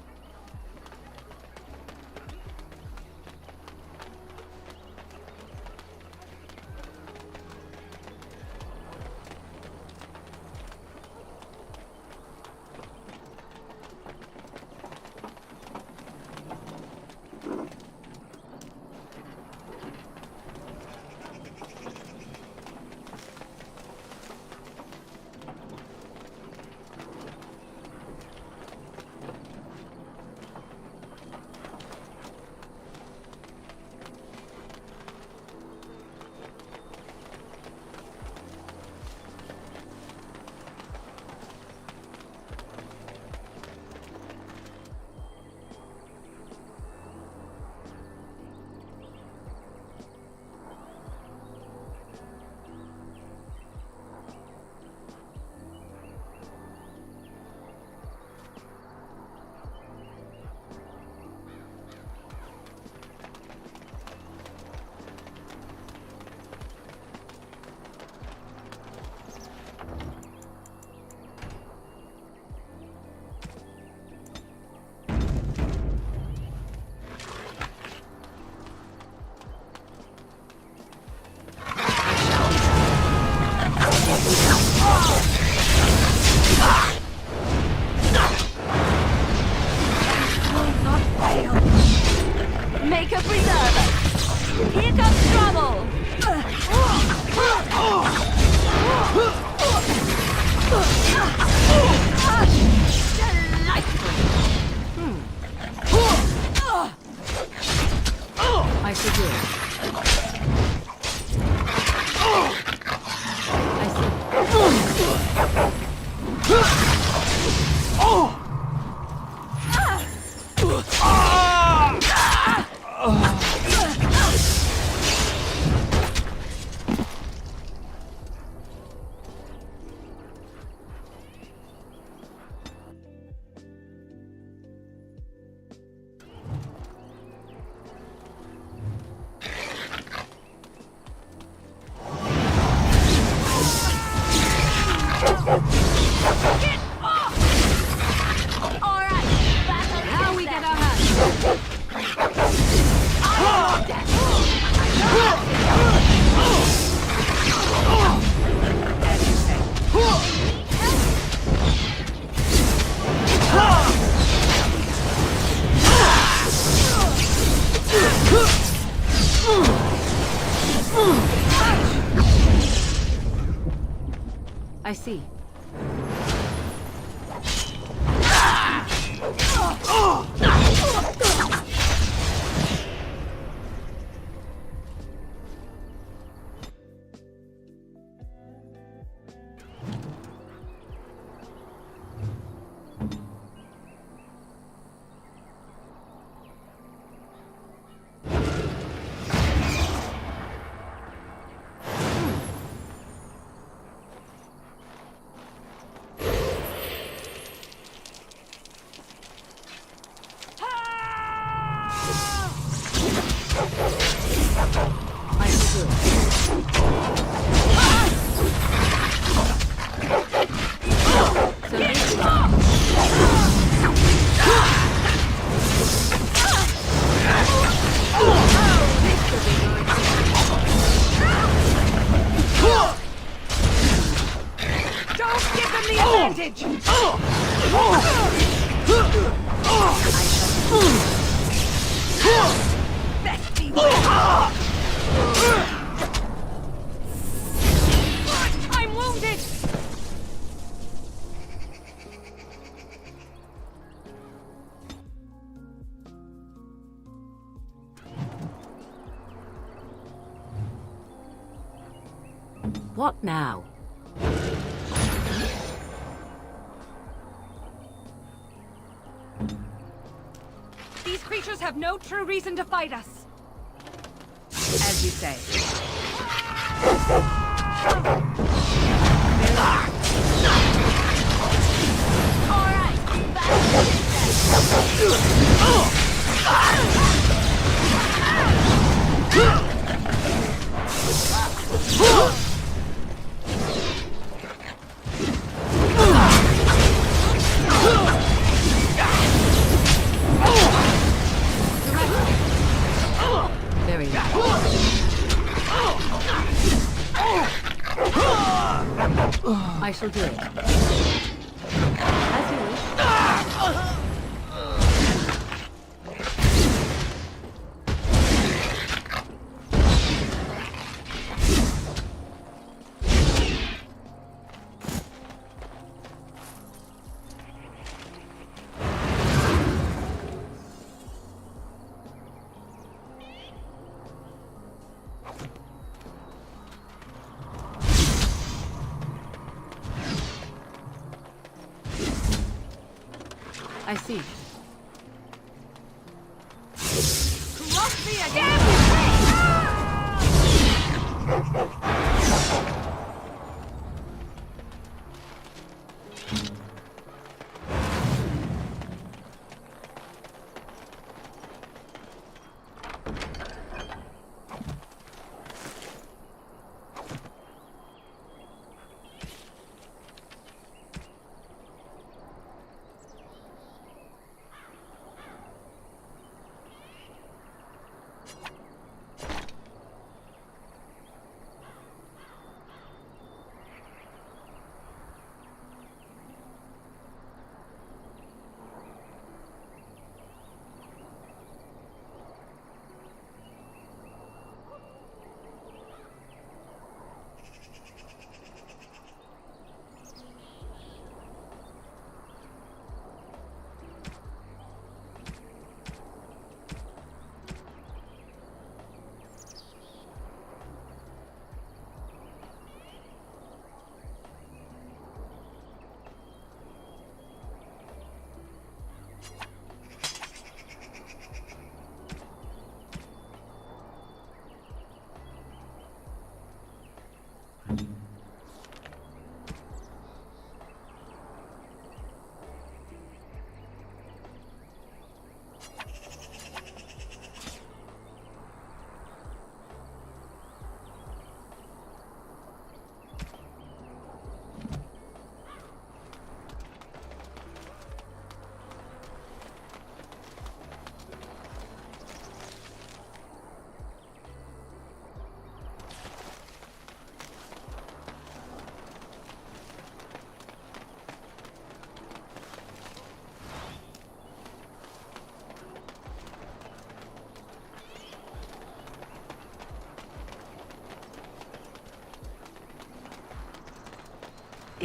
I should do it. I see. I'm wounded! What now? These creatures have no true reason to fight us. As you say. Very well. I shall do it. As you wish. I see. Cross me again!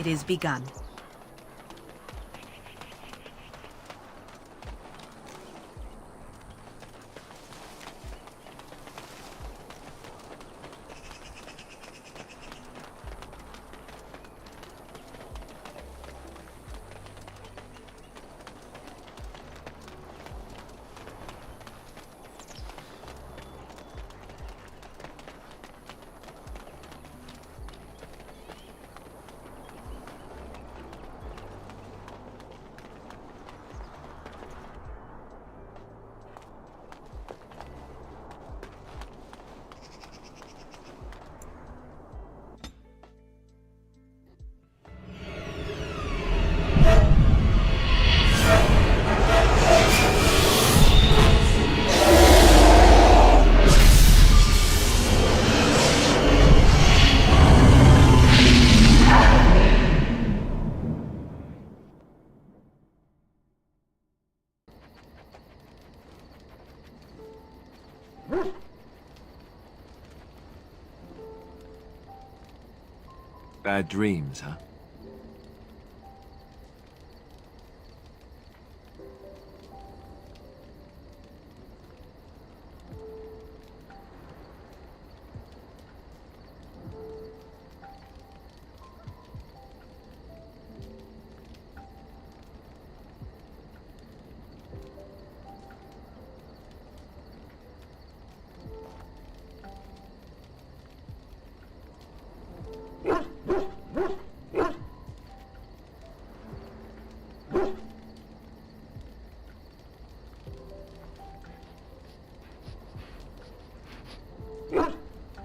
It is begun. Bad dreams, huh?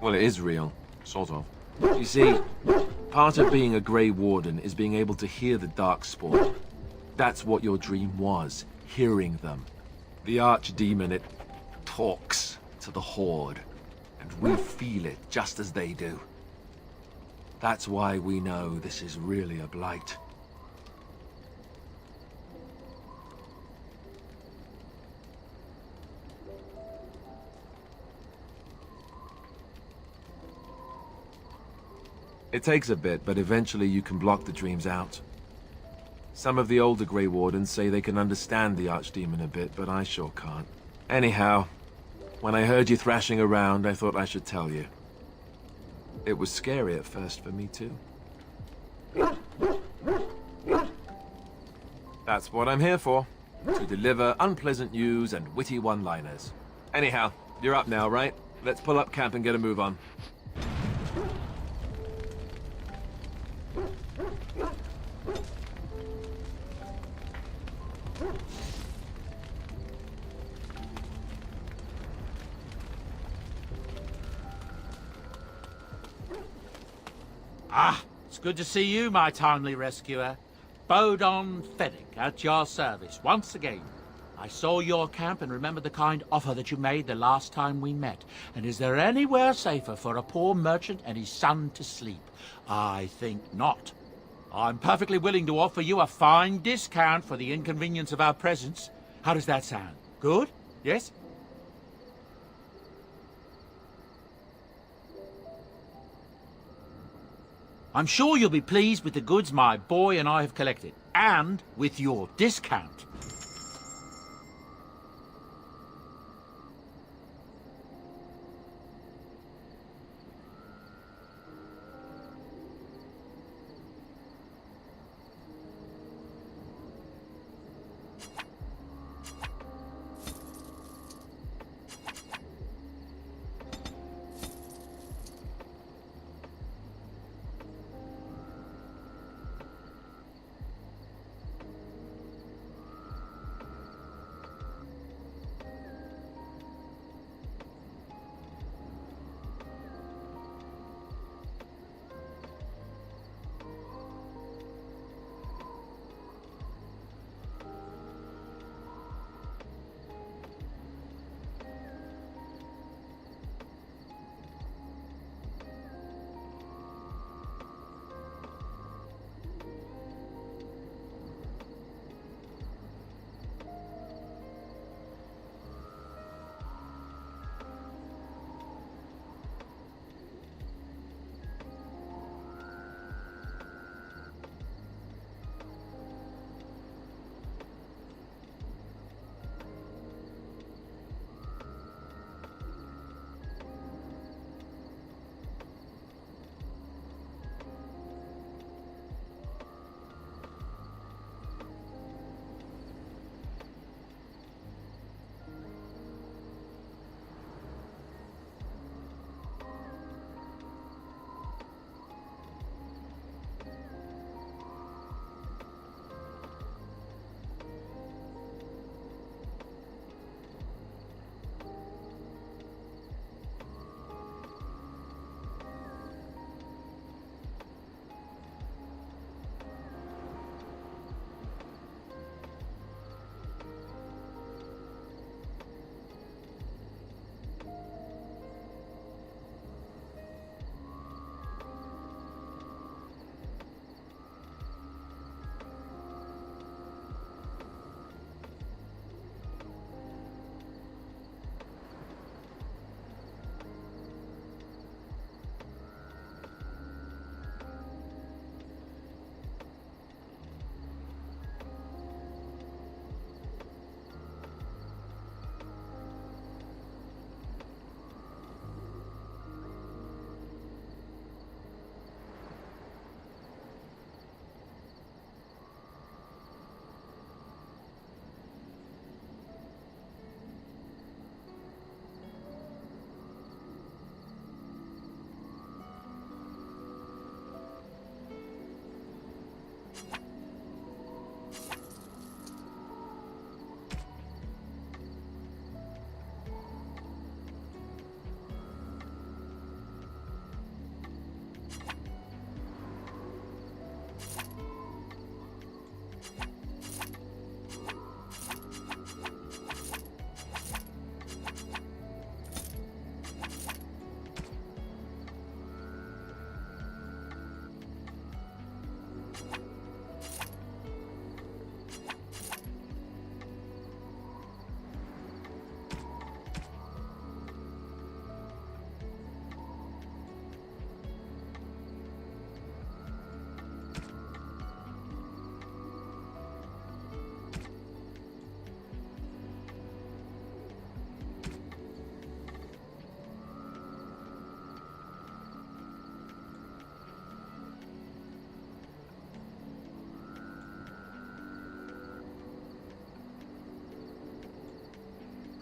Well, it is real, sort of. You see, part of being a Grey Warden is being able to hear the Darkspawn. That's what your dream was, hearing them. The Archdemon, it talks to the Horde, and we feel it just as they do. That's why we know this is really a blight. It takes a bit, but eventually you can block the dreams out. Some of the older Grey Wardens say they can understand the Archdemon a bit, but I sure can't. Anyhow, when I heard you thrashing around, I thought I should tell you. It was scary at first for me, too. That's what I'm here for. To deliver unpleasant news and witty one-liners. Anyhow, you're up now, right? Let's pull up camp and get a move on. Ah, it's good to see you, my timely rescuer. Bodon Fedek, at your service, once again. I saw your camp and remembered the kind offer that you made the last time we met. And is there anywhere safer for a poor merchant and his son to sleep? I think not. I'm perfectly willing to offer you a fine discount for the inconvenience of our presence. How does that sound? Good? Yes? I'm sure you'll be pleased with the goods my boy and I have collected, and with your discount.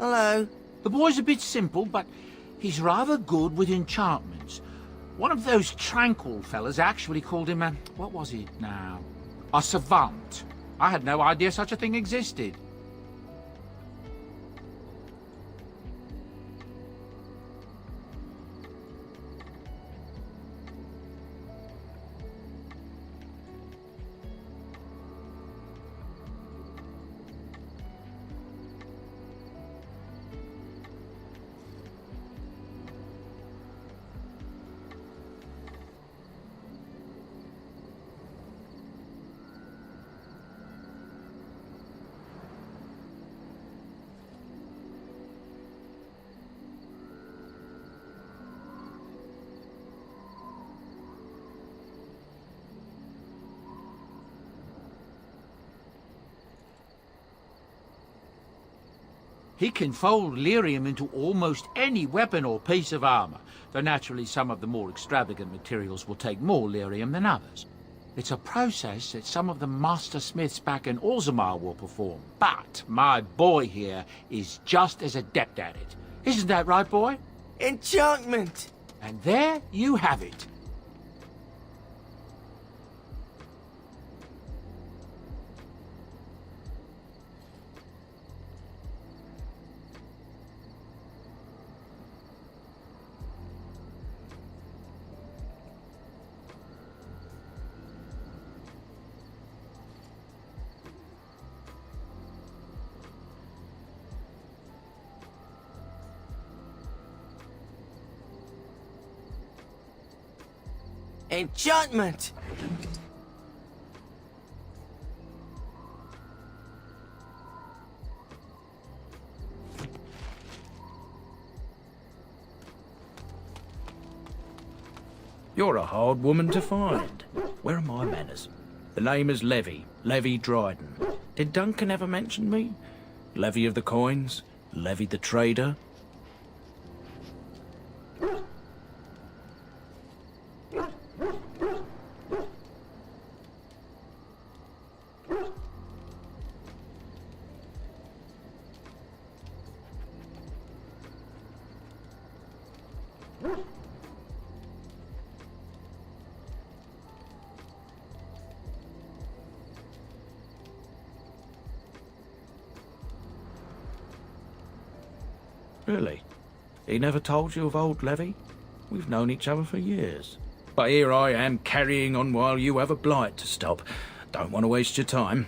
Hello. The boy's a bit simple, but he's rather good with enchantments. One of those tranquil fellas actually called him a... what was he now? A savant. I had no idea such a thing existed. He can fold lyrium into almost any weapon or piece of armor, though naturally some of the more extravagant materials will take more lyrium than others. It's a process that some of the master smiths back in Orzammar will perform, but my boy here is just as adept at it. Isn't that right, boy? Enchantment! And there you have it. Enchantment! You're a hard woman to find. Where are my manners? The name is Levy. Levy Dryden. Did Duncan ever mention me? Levy of the coins? Levy the trader? Really? He never told you of old Levy? We've known each other for years. But here I am carrying on while you have a blight to stop. Don't want to waste your time.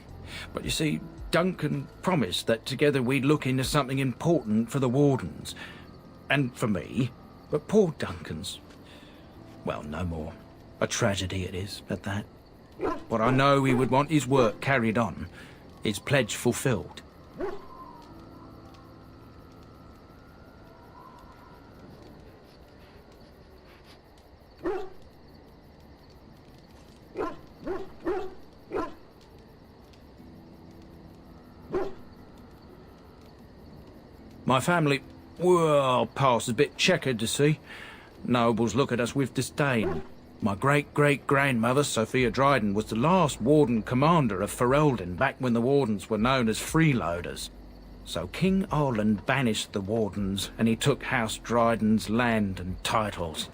But you see, Duncan promised that together we'd look into something important for the Wardens. And for me. But poor Duncan's... well, no more. A tragedy it is, at that. But I know he would want his work carried on. His pledge fulfilled. My family, well, past a bit checkered to see. Nobles look at us with disdain. My great-great-grandmother, Sophia Dryden, was the last Warden Commander of Ferelden back when the Wardens were known as freeloaders. So King Arland banished the Wardens and he took House Dryden's land and titles.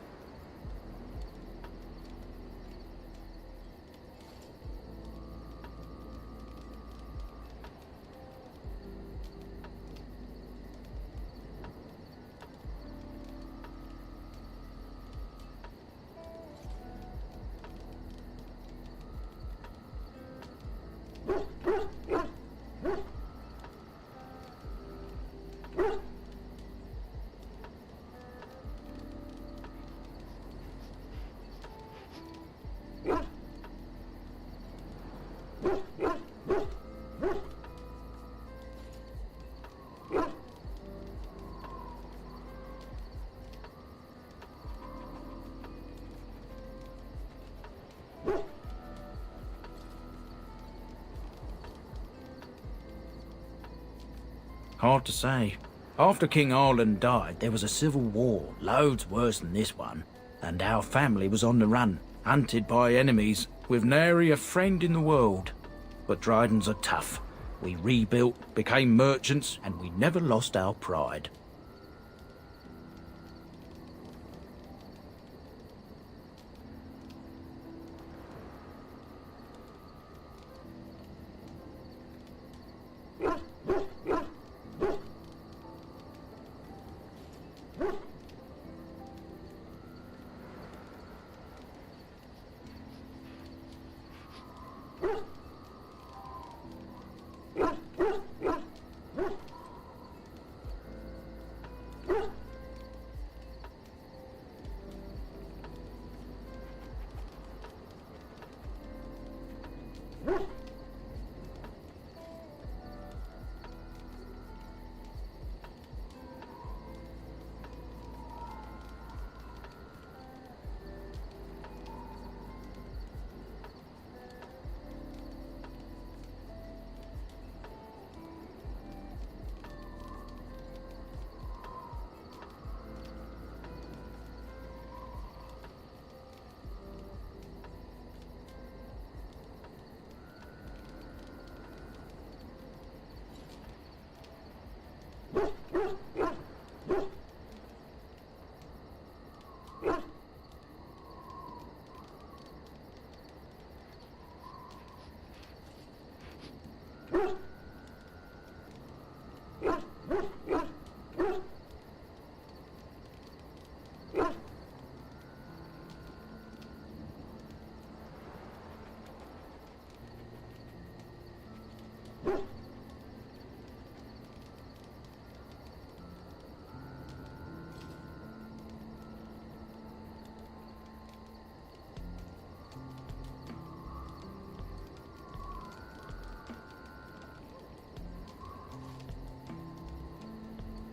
Hard to say. After King Arland died, there was a civil war, loads worse than this one, and our family was on the run, hunted by enemies, with nary a friend in the world. But Drydens are tough. We rebuilt, became merchants, and we never lost our pride.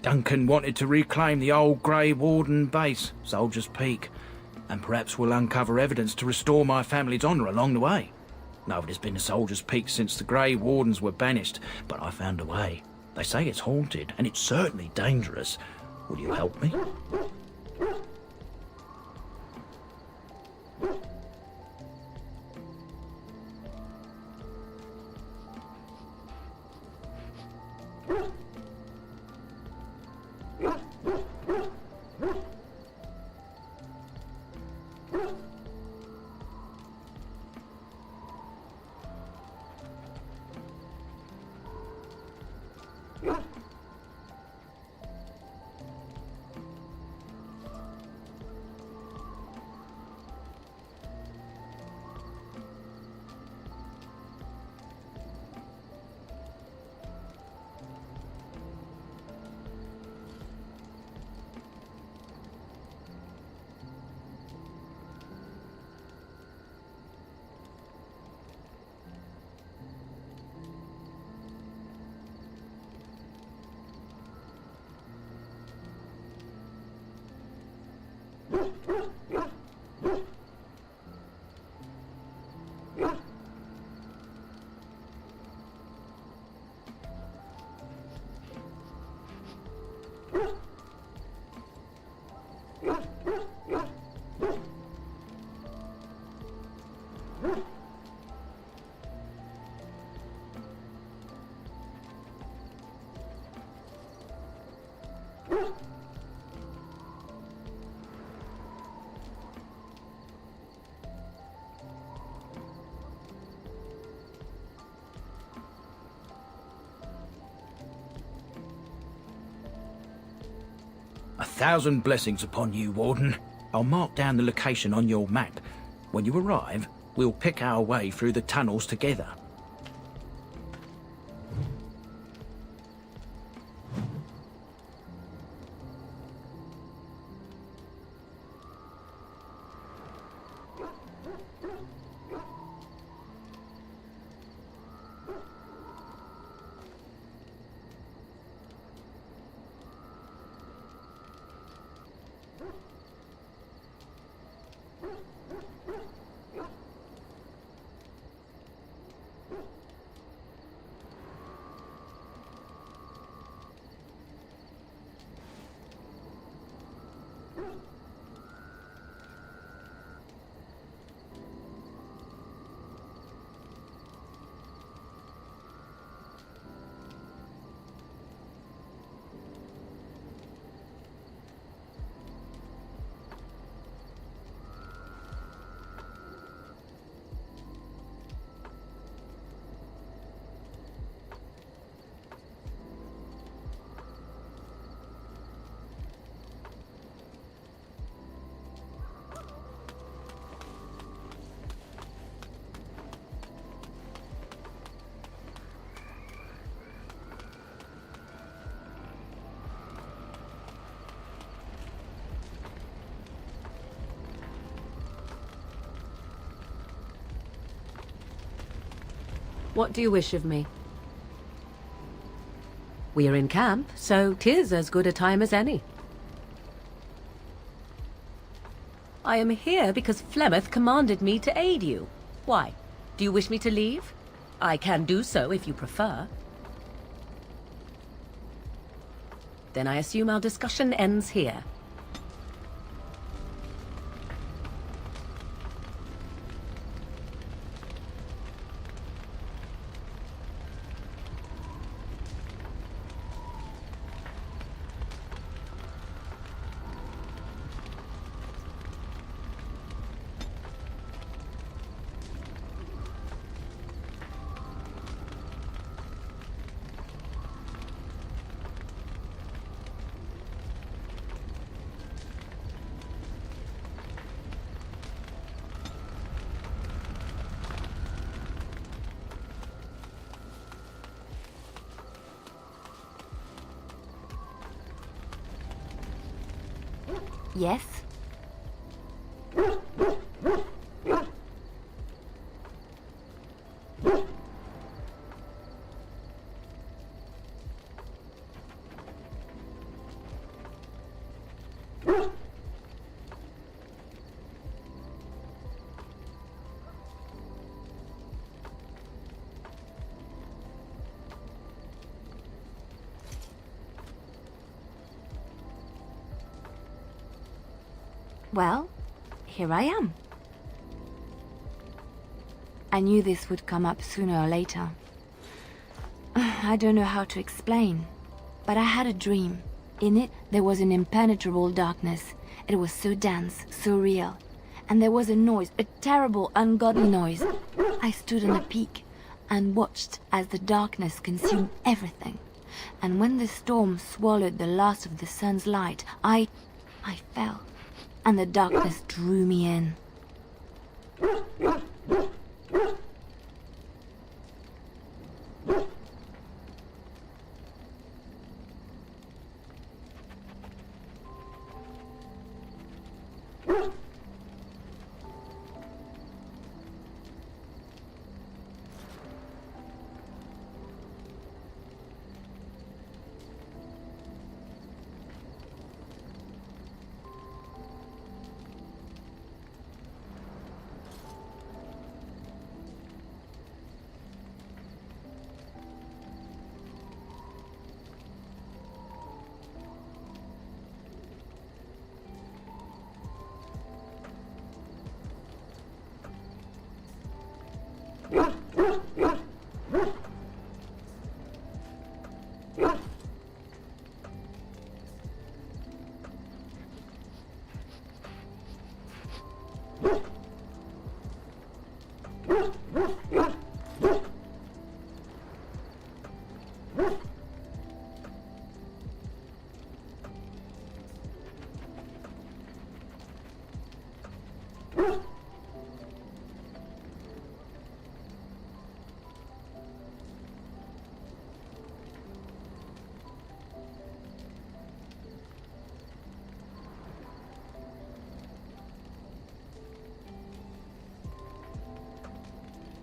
Duncan wanted to reclaim the old Grey Warden base, Soldier's Peak, and perhaps we'll uncover evidence to restore my family's honour along the way. Nobody's been to Soldier's Peak since the Grey Wardens were banished, but I found a way. They say it's haunted, and it's certainly dangerous. Will you help me? A thousand blessings upon you, Warden. I'll mark down the location on your map. When you arrive, we'll pick our way through the tunnels together. What do you wish of me? We are in camp, so 'tis as good a time as any. I am here because Flemeth commanded me to aid you. Why? Do you wish me to leave? I can do so if you prefer. Then I assume our discussion ends here. Yes? Well, here I am. I knew this would come up sooner or later. I don't know how to explain, but I had a dream. In it, there was an impenetrable darkness. It was so dense, so real. And there was a noise, a terrible, ungodly noise. I stood on a peak and watched as the darkness consumed everything. And when the storm swallowed the last of the sun's light, I fell. And the darkness drew me in.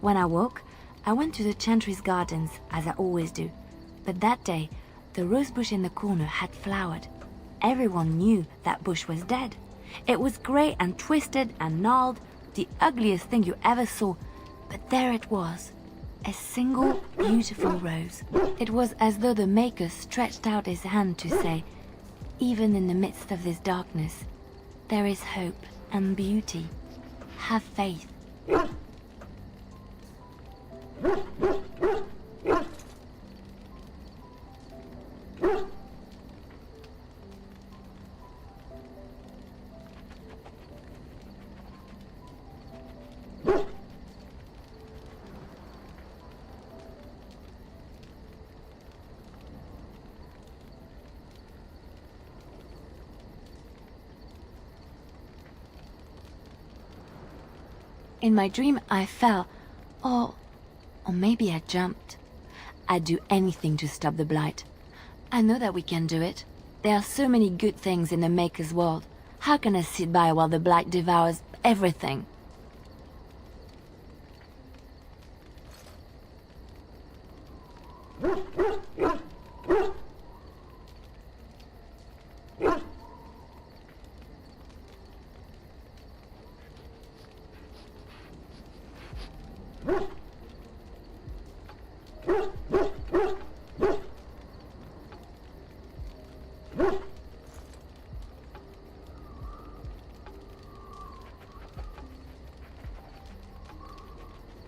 When I woke, I went to the Chantry's gardens, as I always do. But that day, the rose bush in the corner had flowered. Everyone knew that bush was dead. It was grey and twisted and gnarled, the ugliest thing you ever saw. But there it was, a single beautiful rose. It was as though the Maker stretched out his hand to say, even in the midst of this darkness, there is hope and beauty. Have faith. In my dream, I fell, or maybe I jumped. I'd do anything to stop the Blight. I know that we can do it. There are so many good things in the Maker's world. How can I sit by while the Blight devours everything?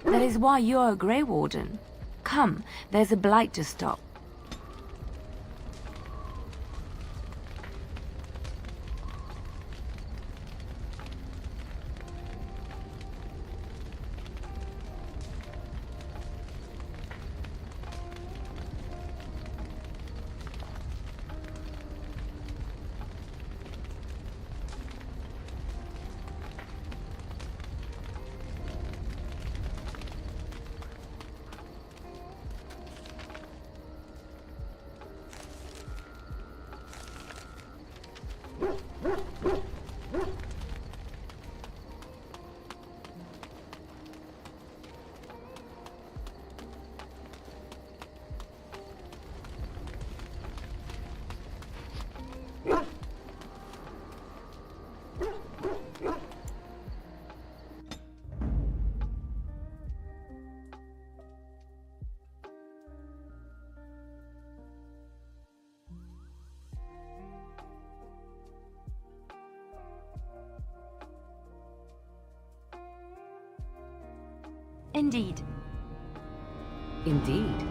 That is why you're a Grey Warden. Come, there's a blight to stop. Indeed. Indeed.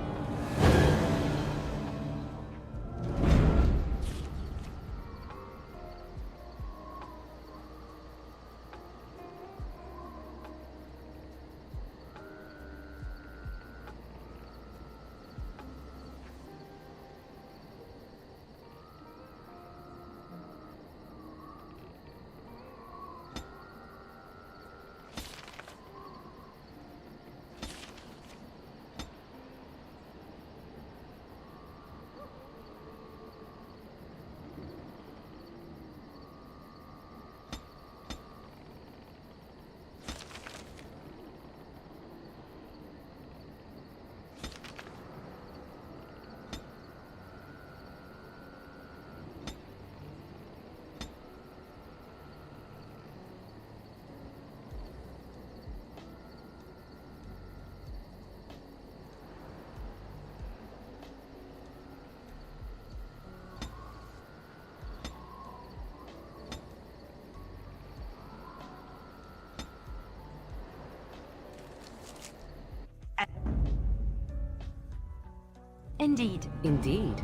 Indeed. Indeed.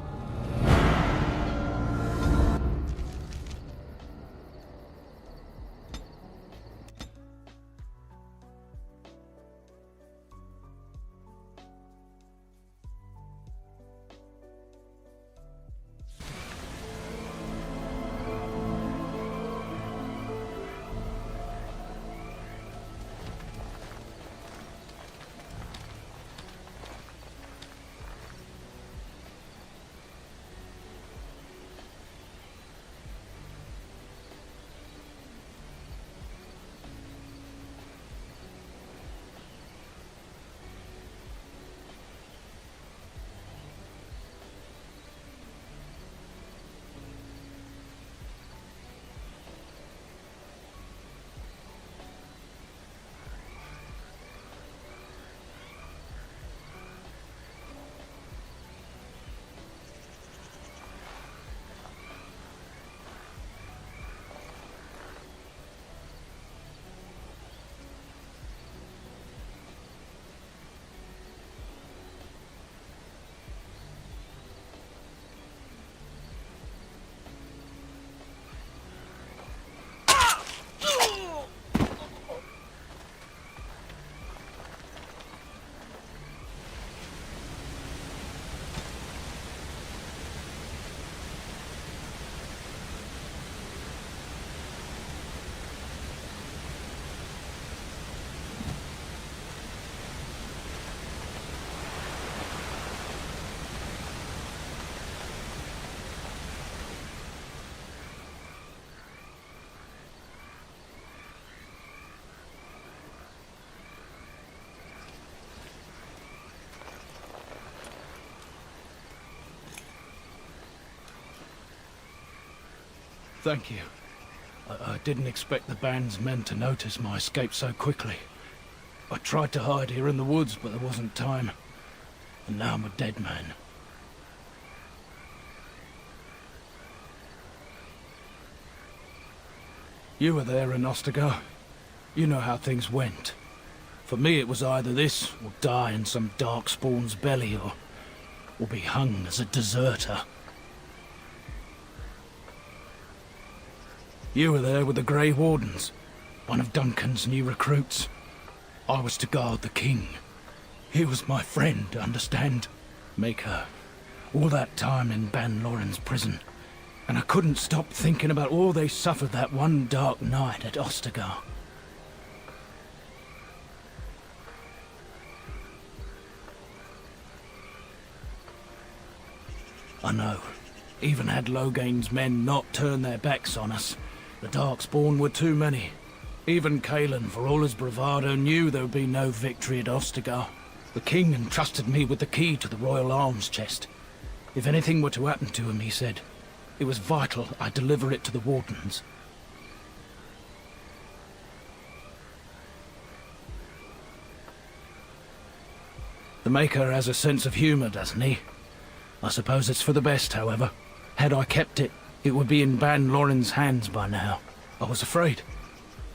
Thank you. I didn't expect the band's men to notice my escape so quickly. I tried to hide here in the woods, but there wasn't time. And now I'm a dead man. You were there in Ostagar. You know how things went. For me, it was either this, or die in some darkspawn's belly, or be hung as a deserter. You were there with the Grey Wardens, one of Duncan's new recruits. I was to guard the king. He was my friend, understand? Maker. All that time in Ban Loren's prison. And I couldn't stop thinking about all they suffered that one dark night at Ostagar. I know. Even had Logain's men not turned their backs on us, the Darkspawn were too many. Even Cailan, for all his bravado, knew there would be no victory at Ostagar. The king entrusted me with the key to the royal arms chest. If anything were to happen to him, he said, it was vital I deliver it to the Wardens. The Maker has a sense of humour, doesn't he? I suppose it's for the best, however. Had I kept it, it would be in Ban Loren's hands by now. I was afraid.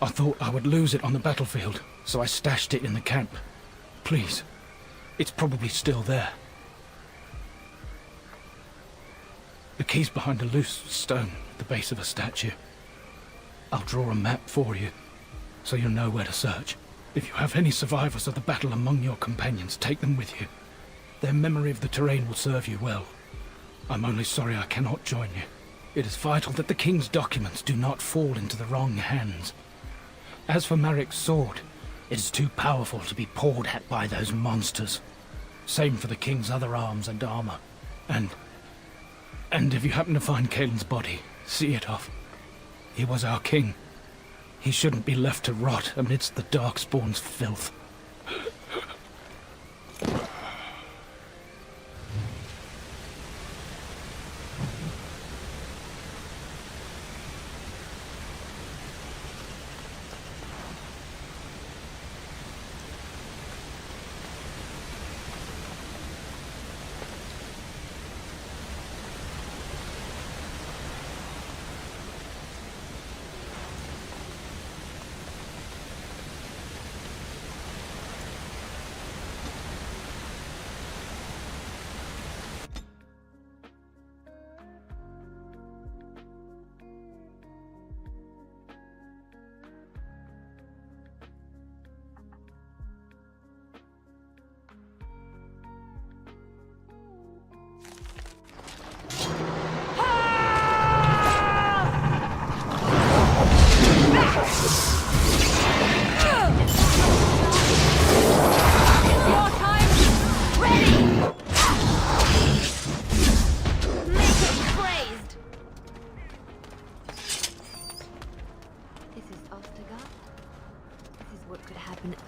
I thought I would lose it on the battlefield, so I stashed it in the camp. Please, it's probably still there. The key's behind a loose stone at the base of a statue. I'll draw a map for you, so you'll know where to search. If you have any survivors of the battle among your companions, take them with you. Their memory of the terrain will serve you well. I'm only sorry I cannot join you. It is vital that the king's documents do not fall into the wrong hands. As for Marik's sword, it is too powerful to be pawed at by those monsters. Same for the king's other arms and armor. And if you happen to find Cailan's body, see it off. He was our king. He shouldn't be left to rot amidst the Darkspawn's filth.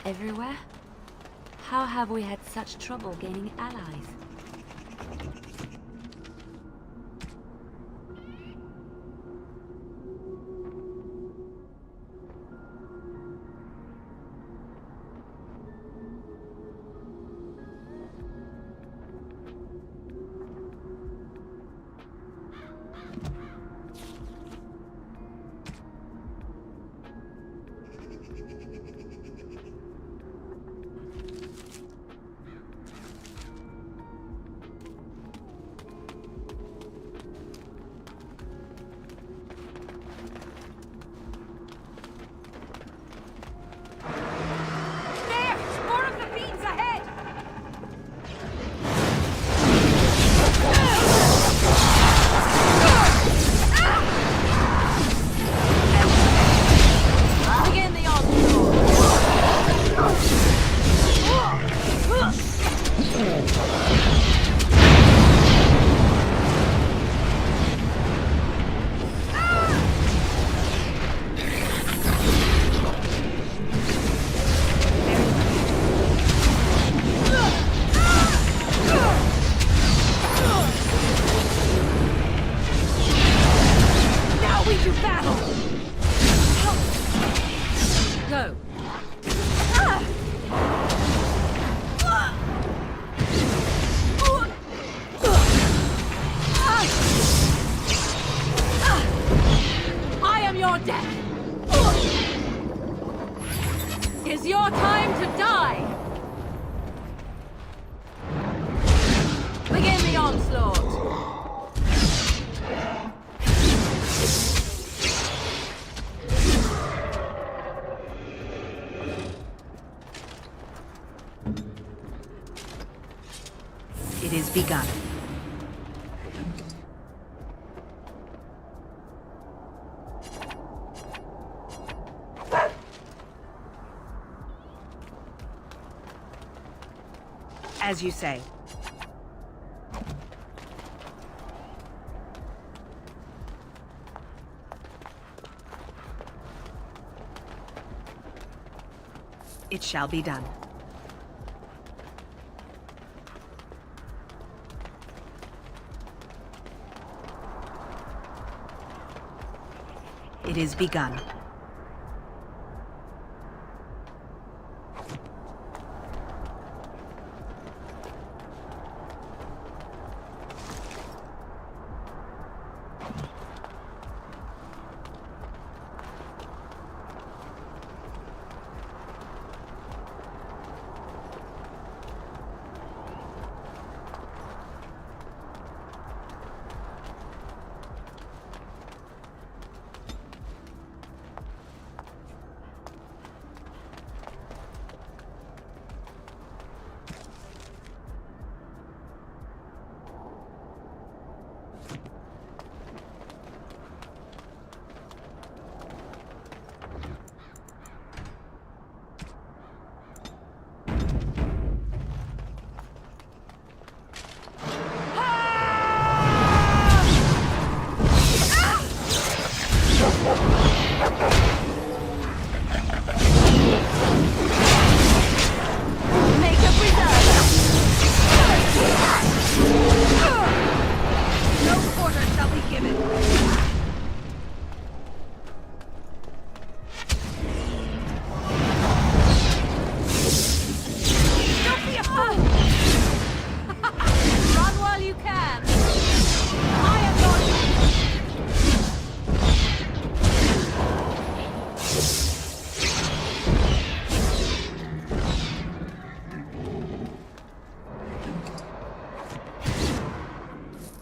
Everywhere? How have we had such trouble gaining allies? onslaught! It is begun. As you say. It shall be done. It is begun.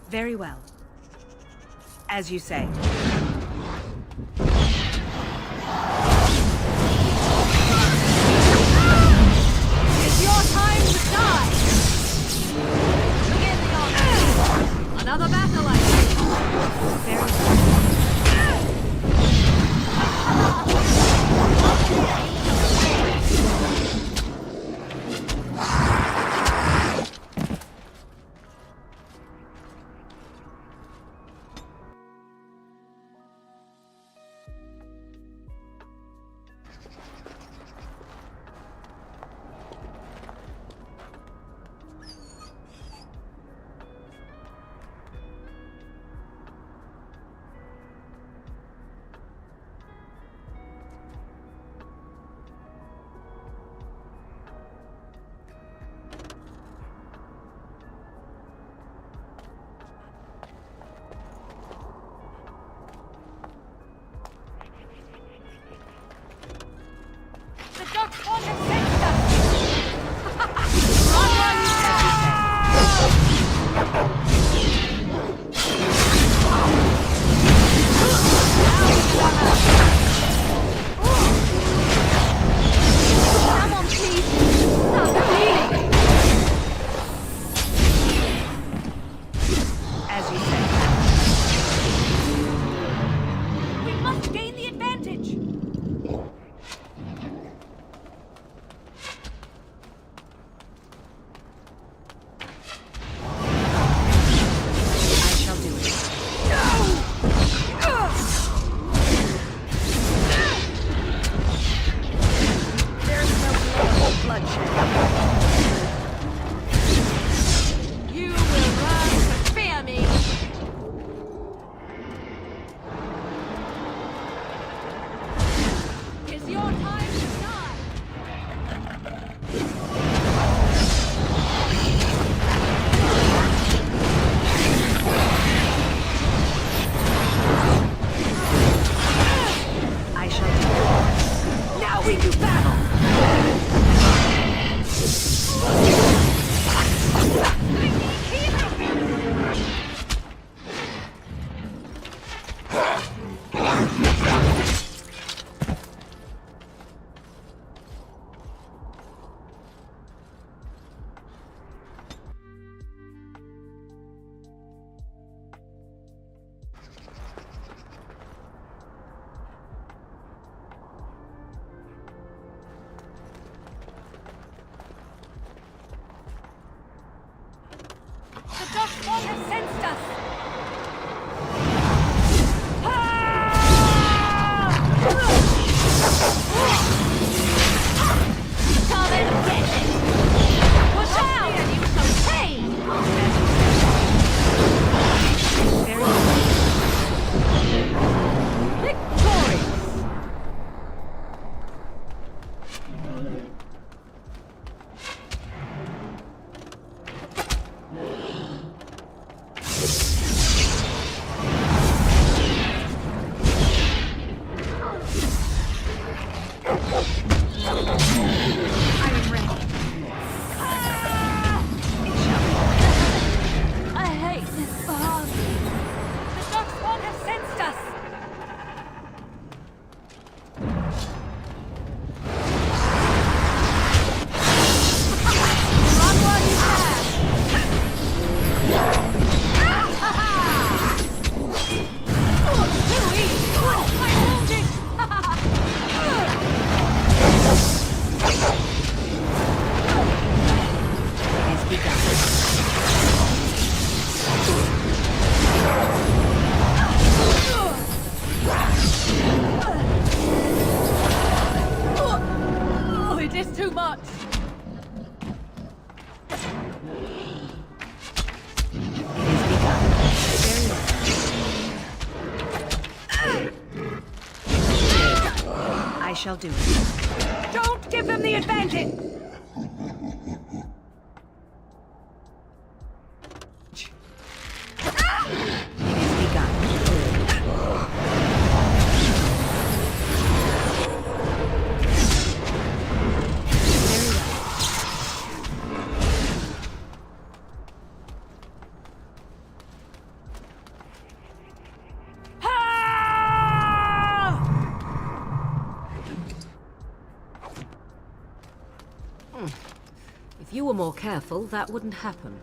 Very well. As you say. It's your time to die! Begin the onslaught! Another battle, I think. Very well. shall do. Don't give them the advantage! If you were more careful, that wouldn't happen.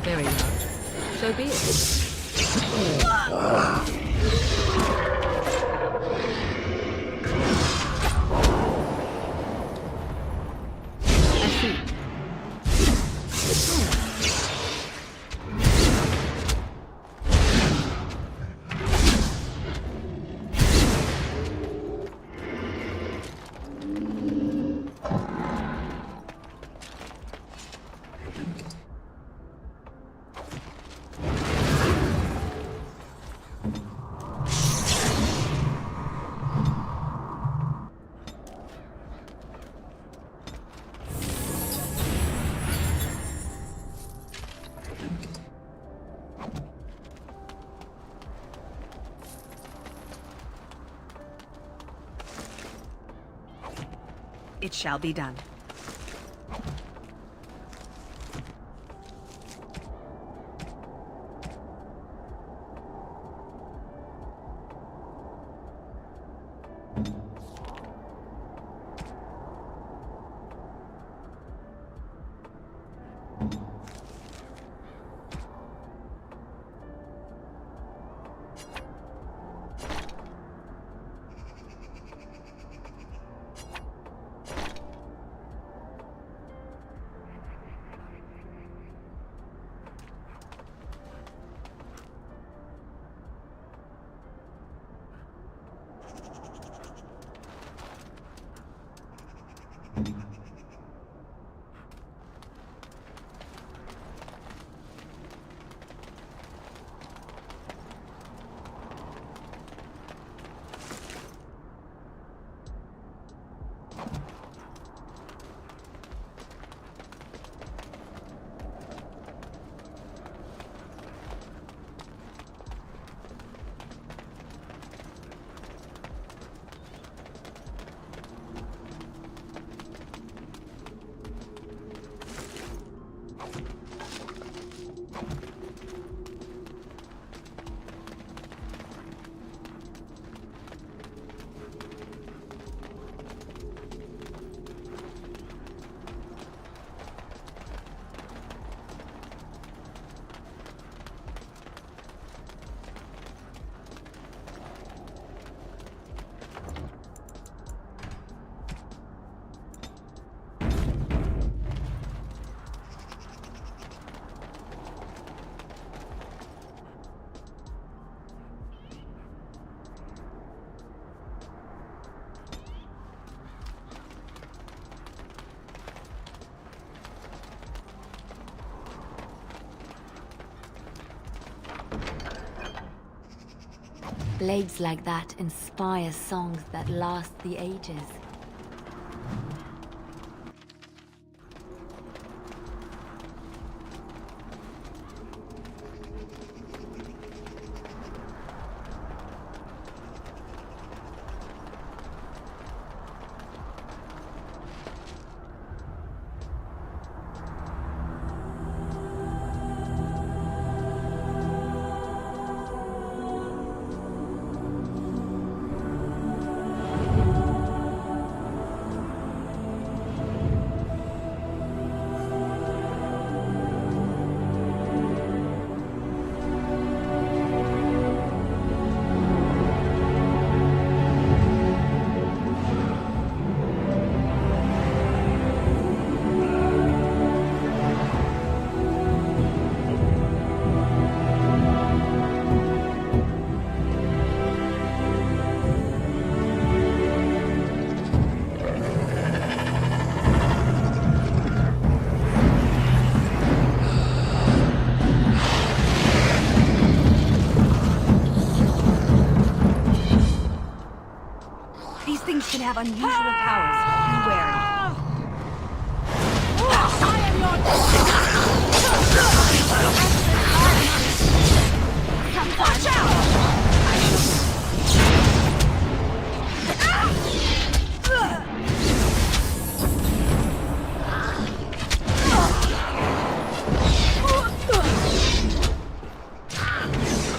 Very well. So be it. It shall be done. Blades like that inspire songs that last the ages. Can have unusual powers. Be wary. I am your... Watch out!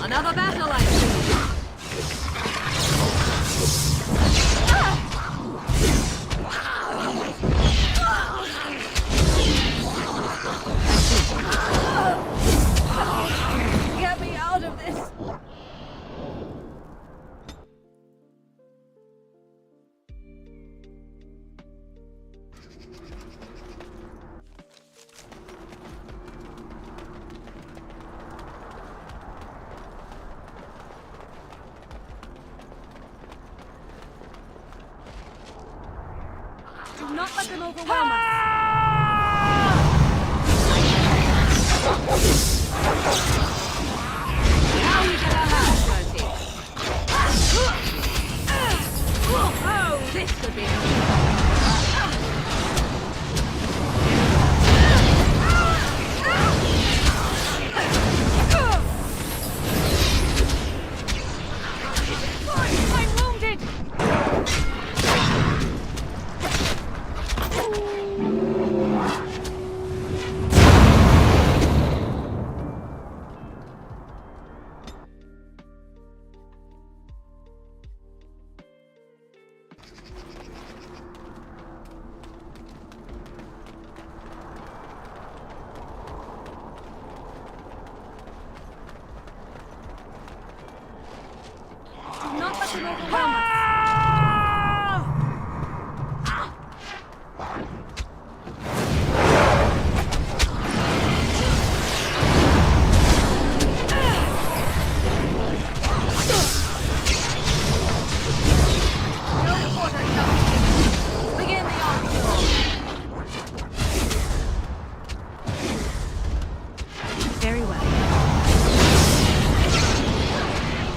Another battle, I see. Get me out of this! Do not let them overwhelm us! Now we get our hands dirty. Oh, this could be... I'm wounded! Begin the onslaught. Very well.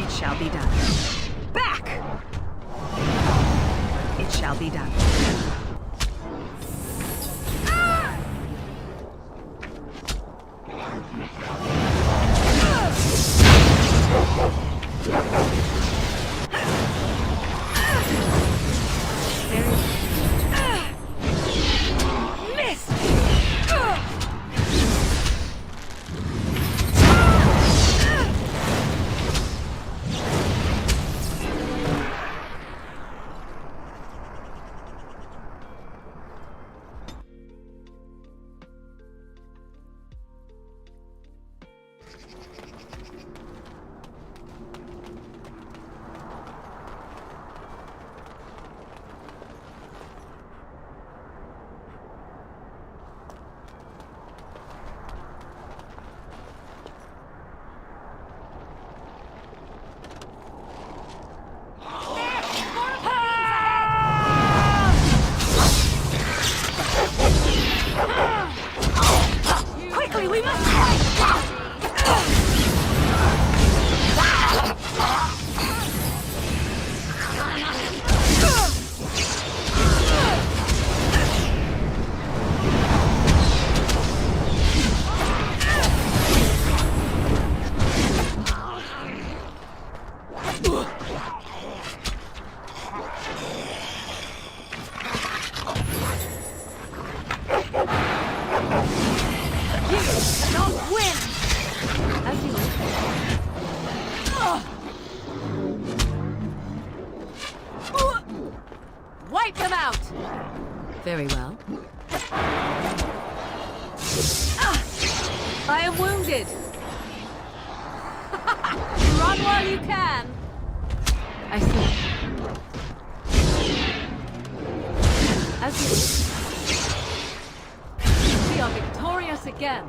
It shall be done. Back! It shall be done. Quickly, we must fight! Wipe them out! Very well. I am wounded! Run while you can! I see. As you we are victorious again!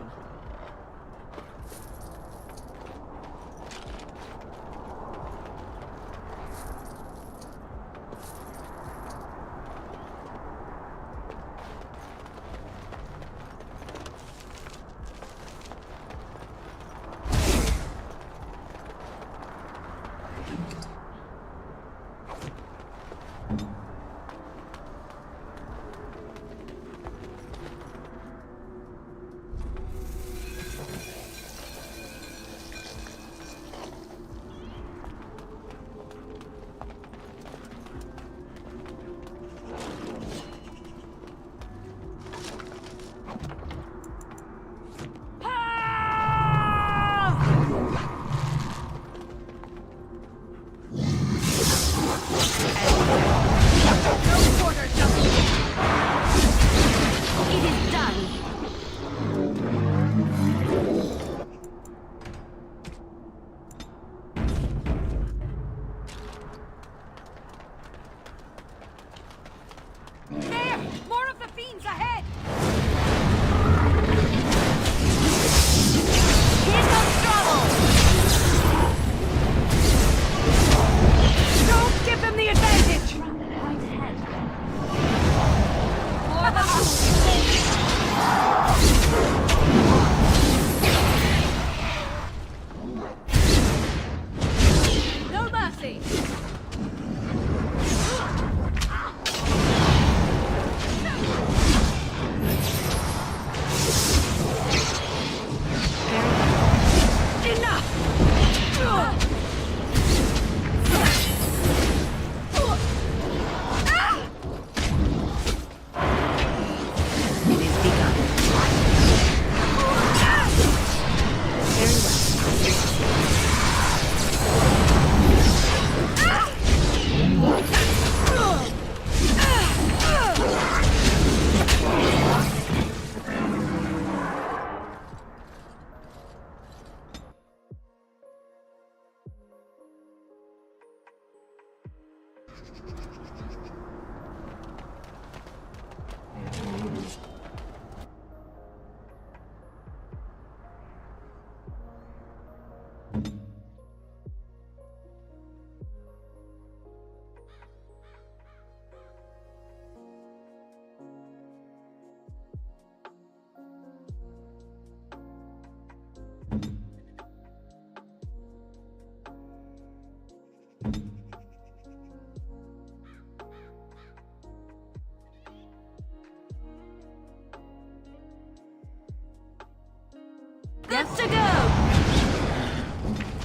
Good to go!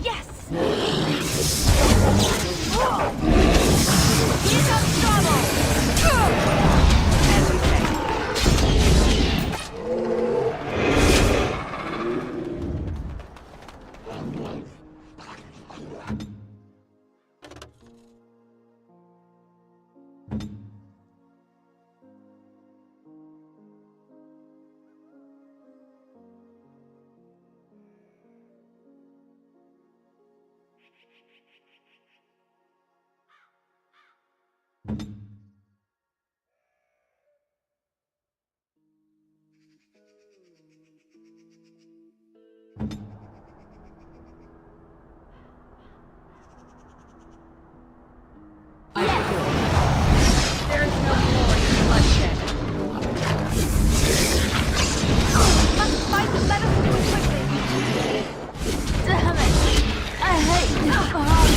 Yes! Here comes trouble! As you say. There is no glory in bloodshed. Must fight, let us do it quickly! Damn it! I hate this bomb!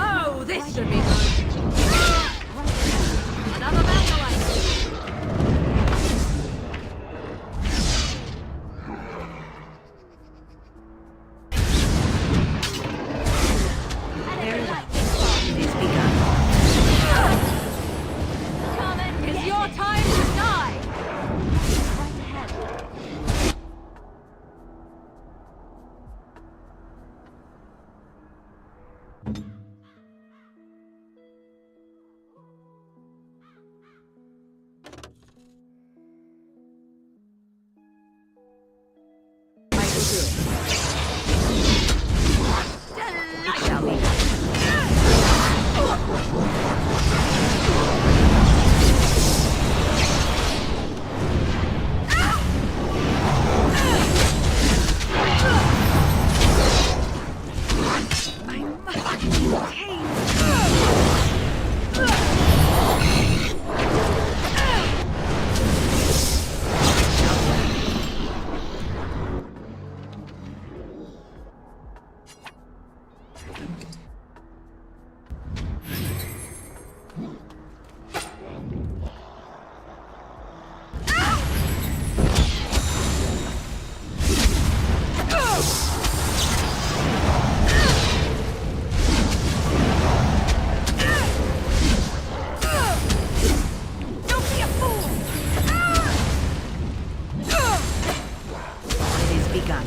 Oh, this should be good. Another Macalite. Very well. It is begun. Come and it's your time to die. Right ahead. It shall be. I must contain. Don't be a fool! It is begun.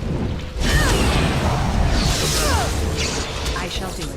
I shall do it.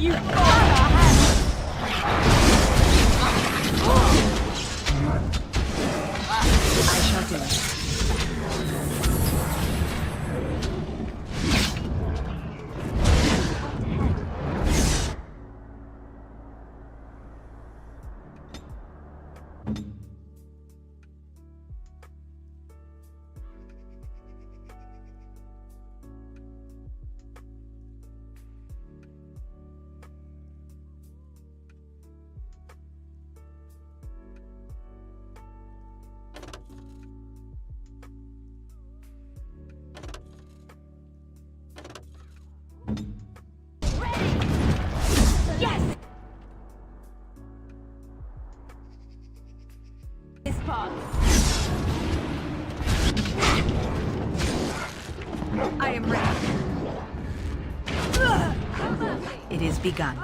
You I shall do it. Yes! This part. I am ready. It is begun.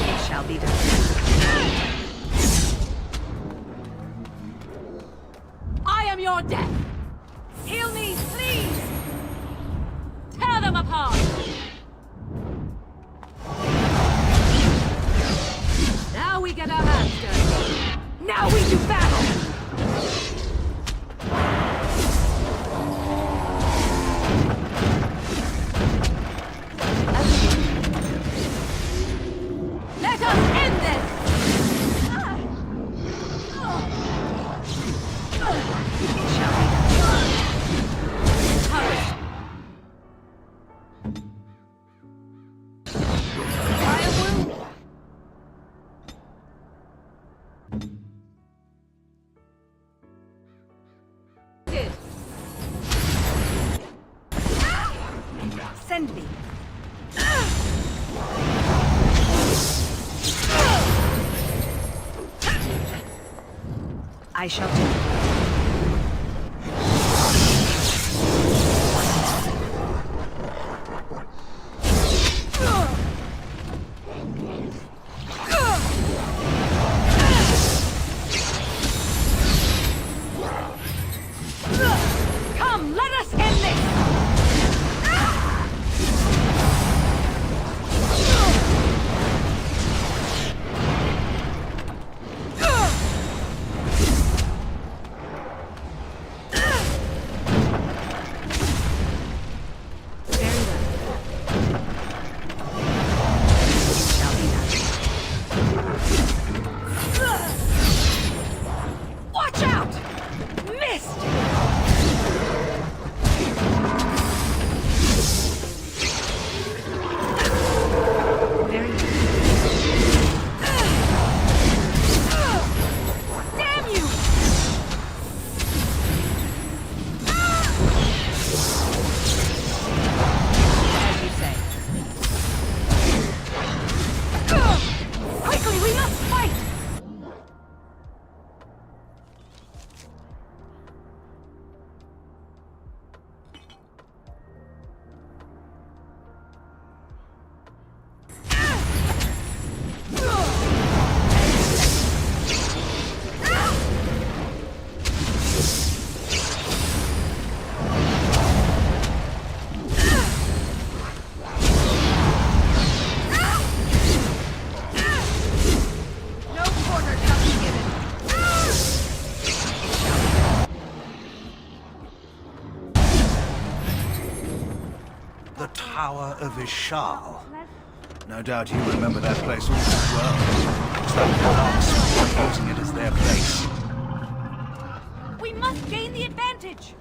It shall be done. I am your death! Heal me, please! Tear them apart! Now we get our hands dirty. Now we do battle! Let us end this! Send me. I shall do it. Come, let us end this! Watch out! Missed! Damn you! As you say. Quickly, we must fight! No quarter shall be given. The Tower of Ishal. No doubt you remember that place all too well. It's that dark using it as their place. We must gain the advantage!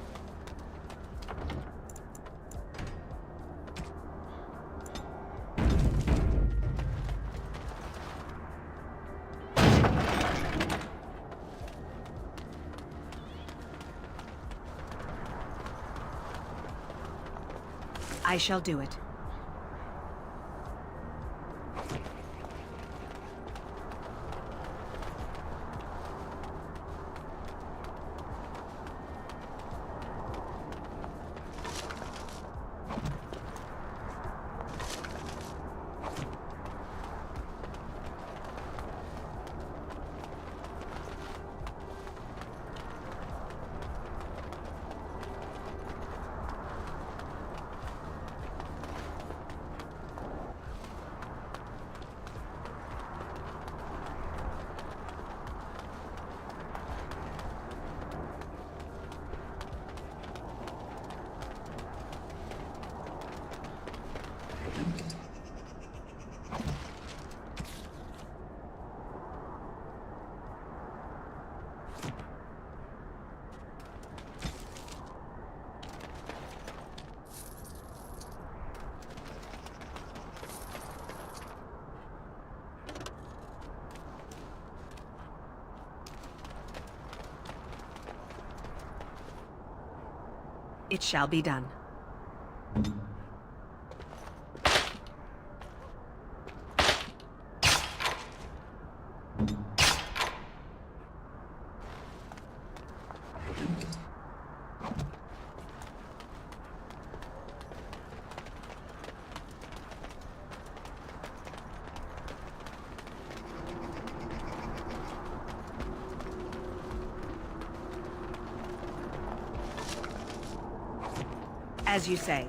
I shall do it. It shall be done. As you say.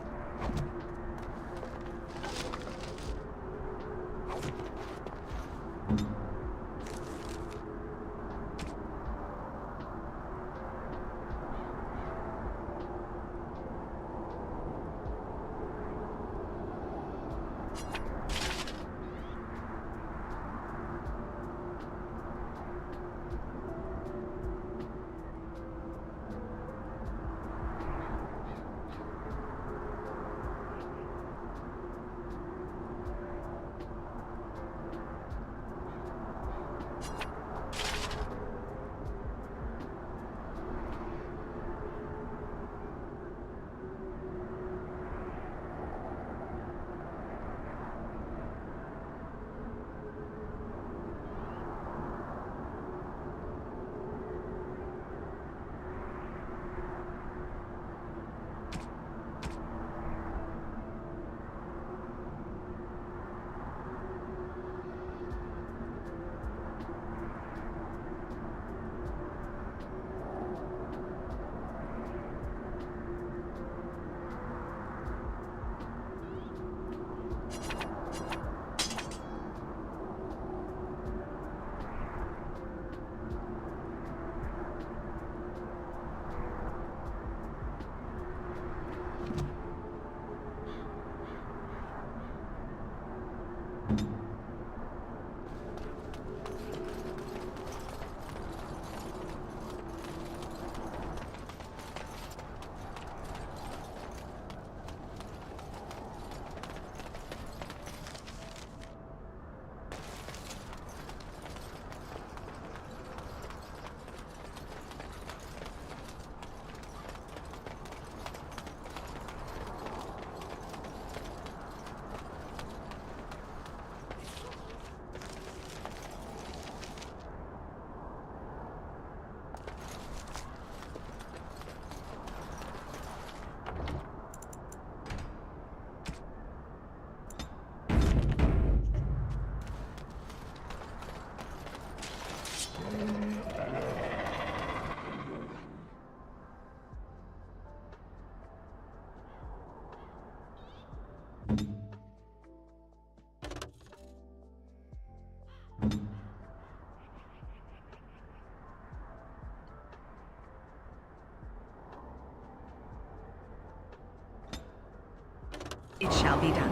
It shall be done.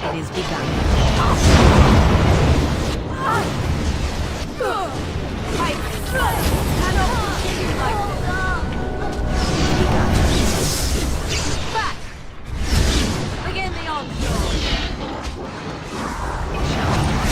It is Back! Begin the onslaught! It shall be done.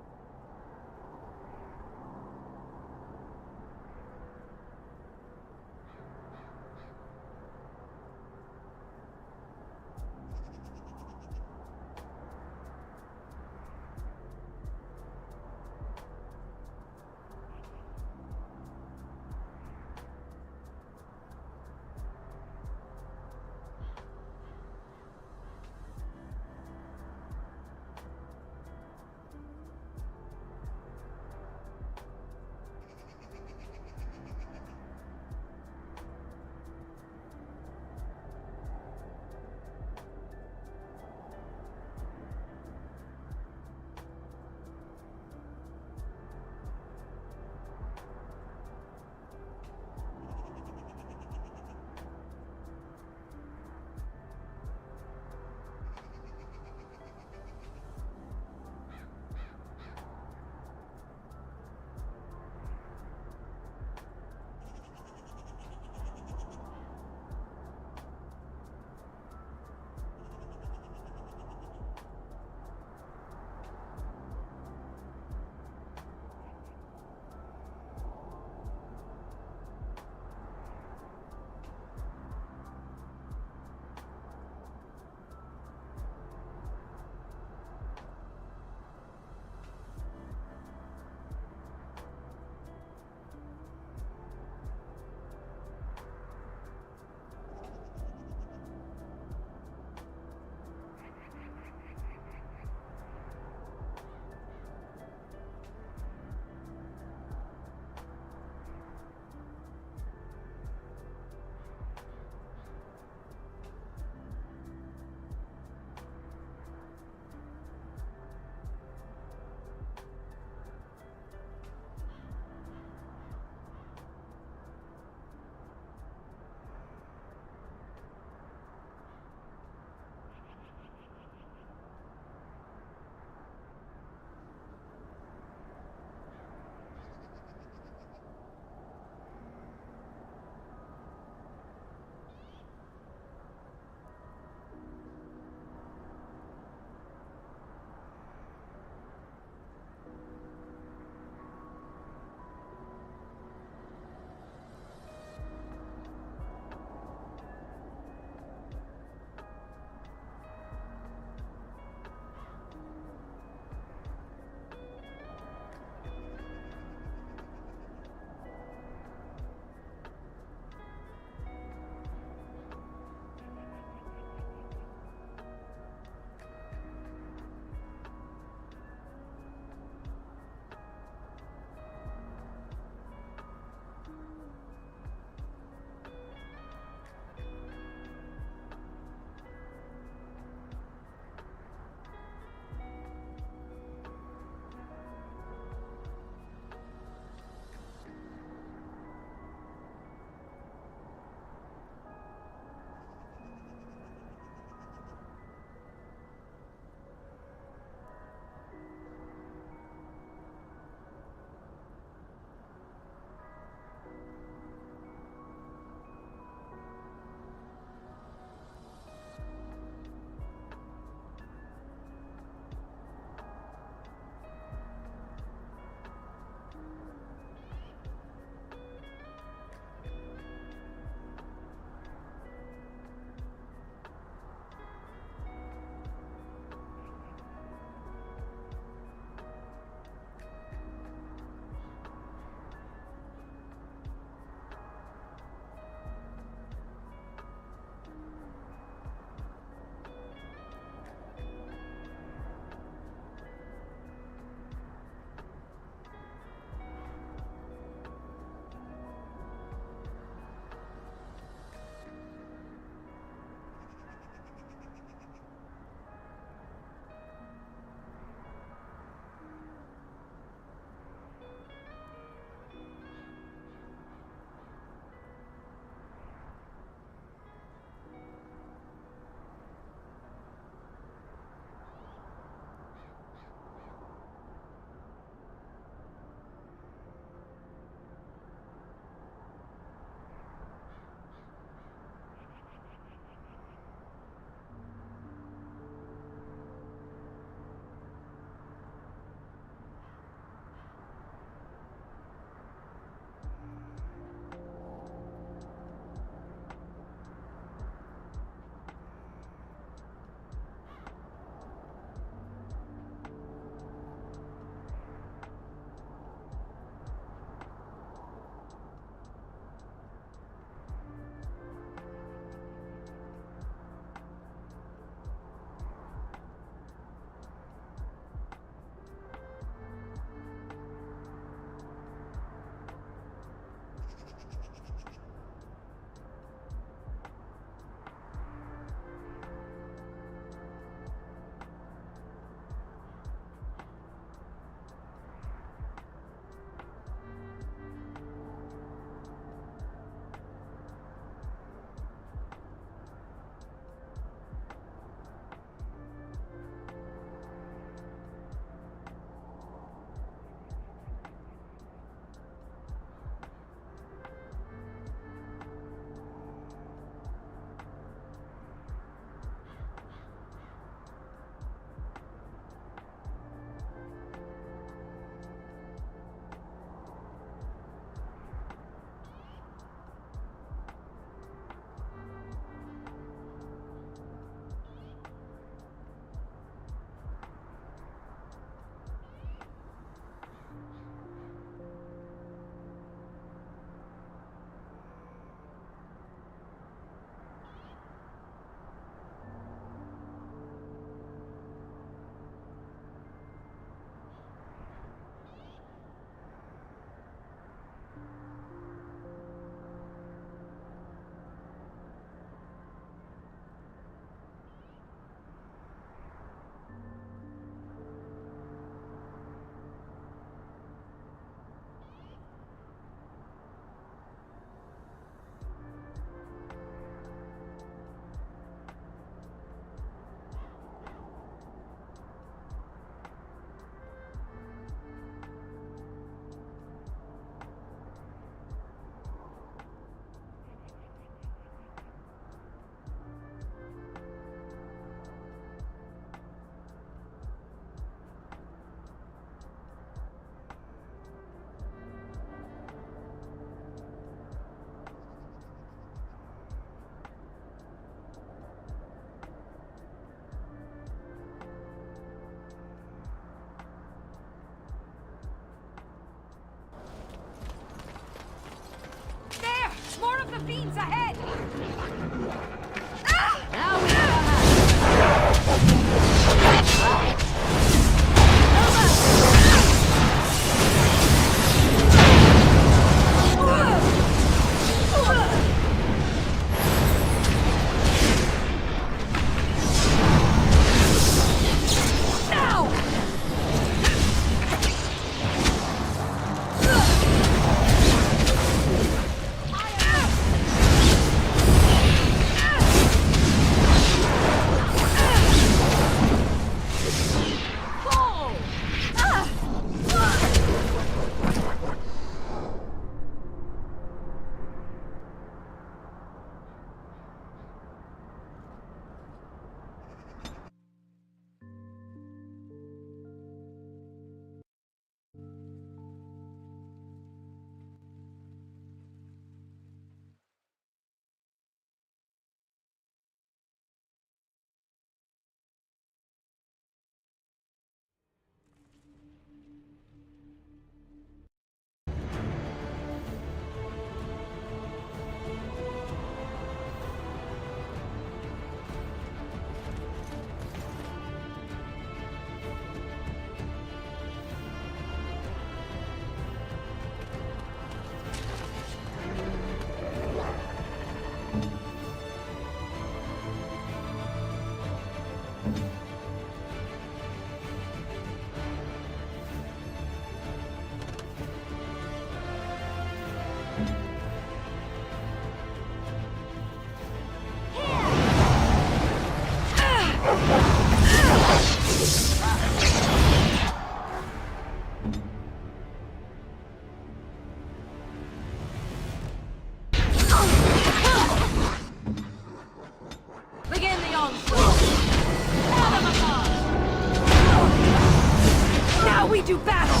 we do battle!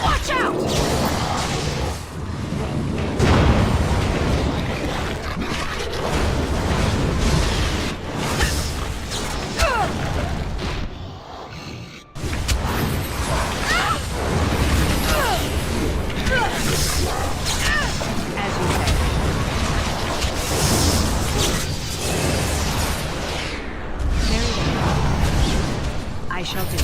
Watch out! I shall do it.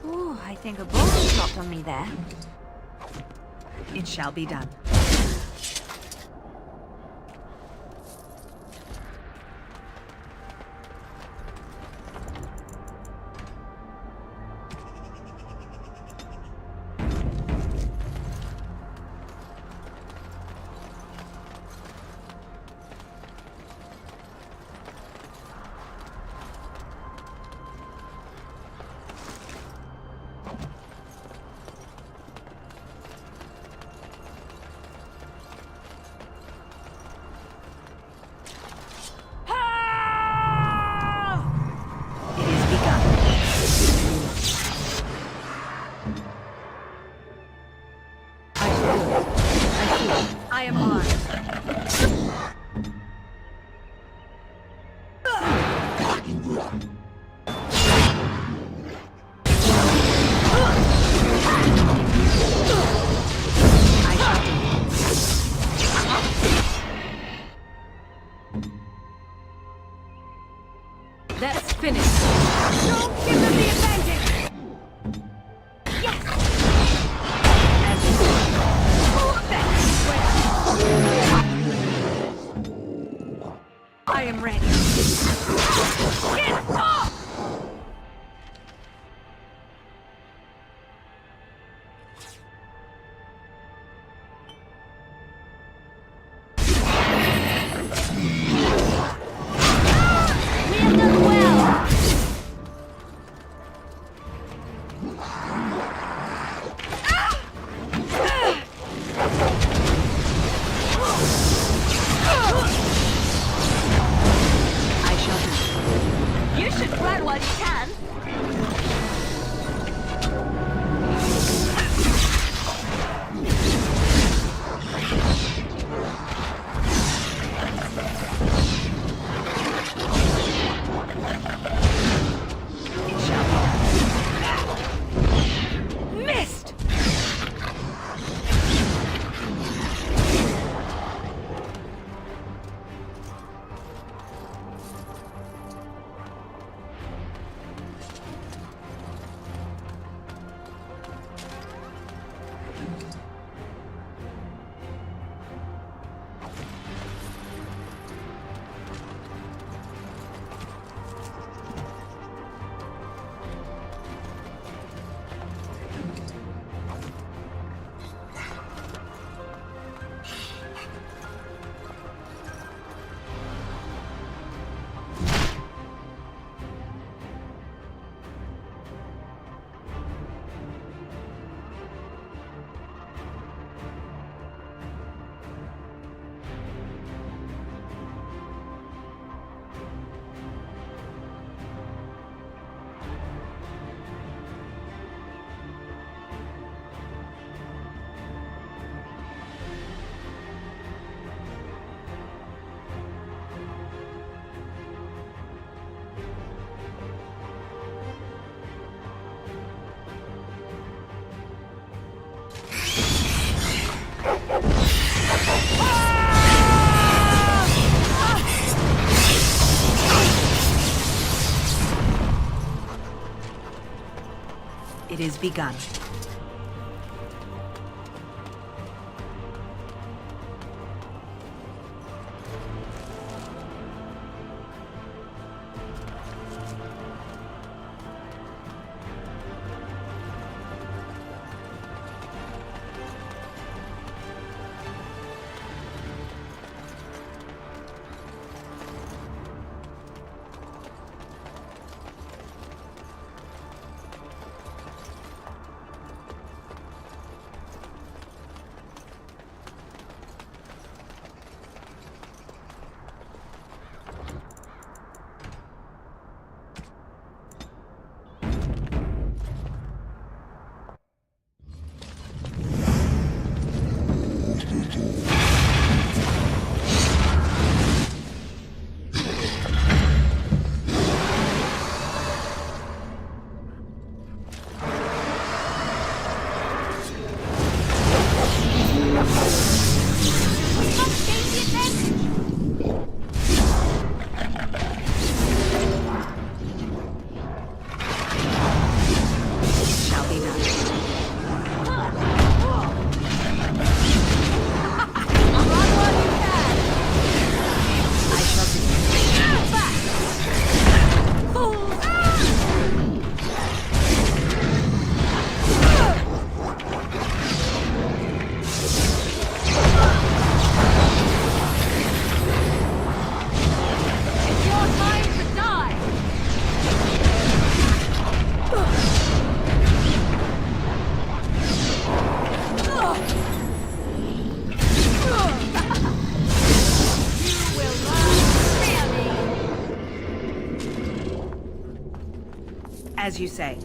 Ooh, I think a bullet dropped on me there. It shall be done. I am armed. That's finished. Don't give them the advantage! Yes! I am ready. Get off! We have done well. You should run while you can. Missed! It is begun. As you say.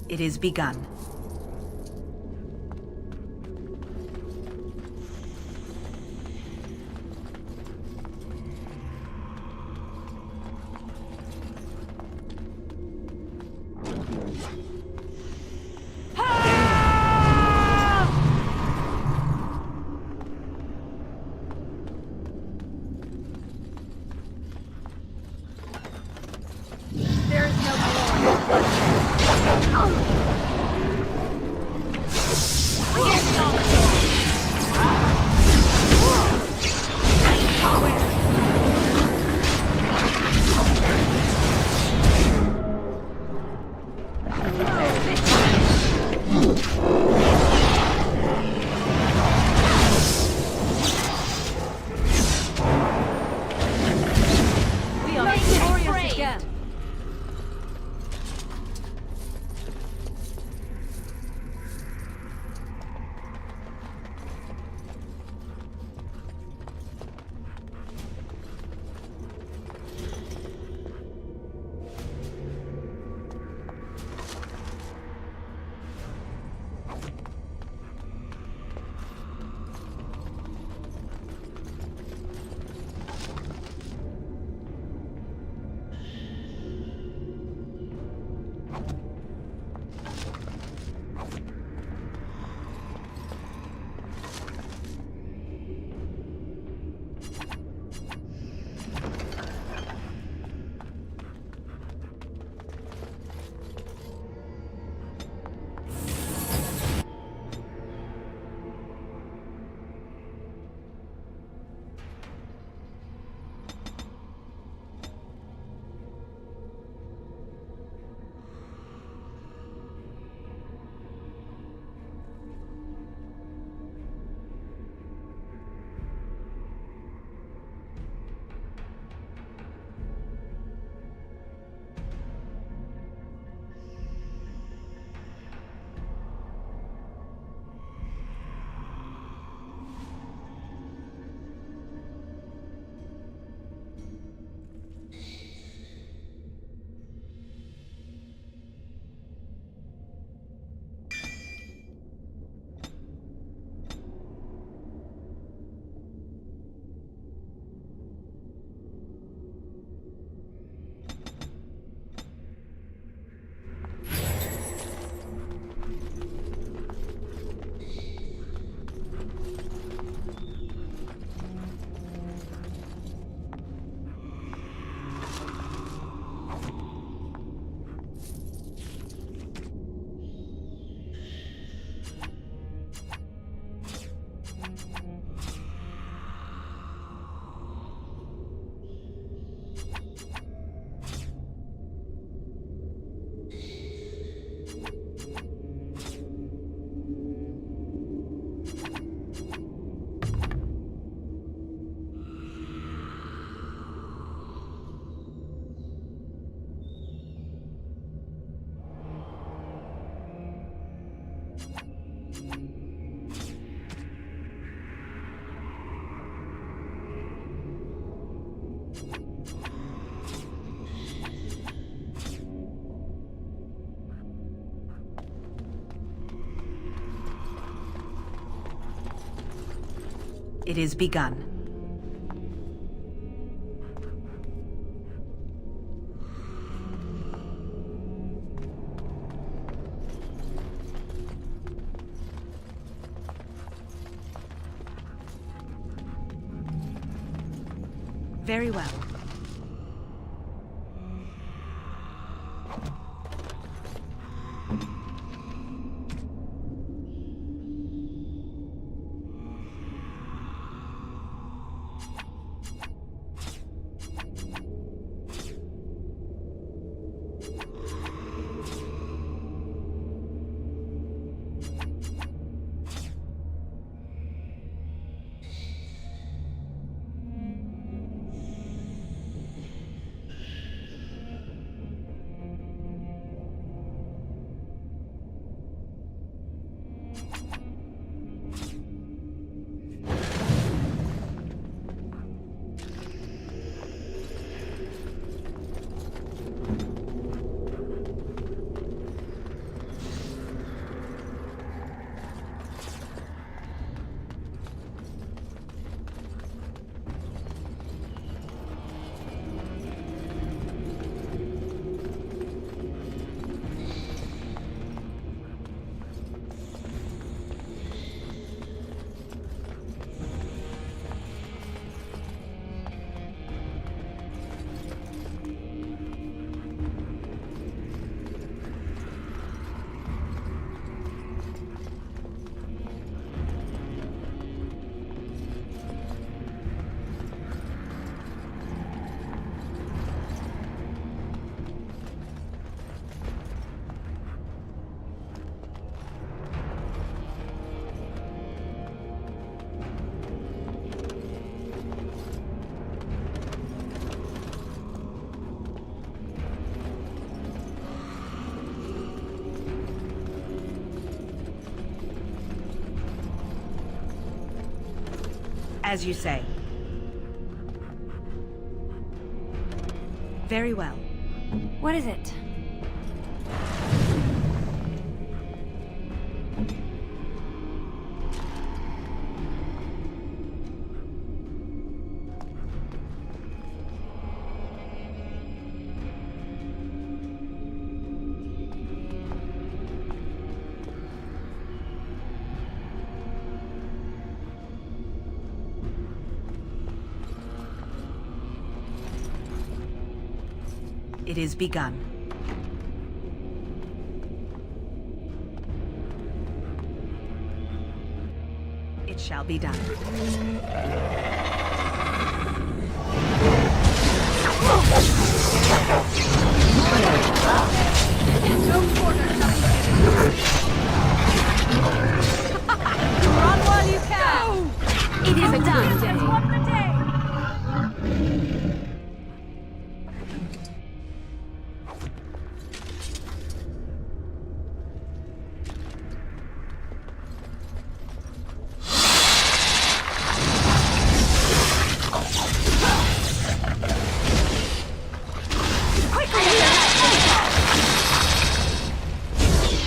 It is begun. It is begun. Very well. As you say. Very well. What is it? It is begun. It shall be done. Run while you can! It is done. Just won the day!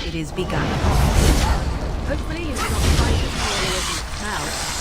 It is begun. Hopefully it's not quite as nearly as it smells.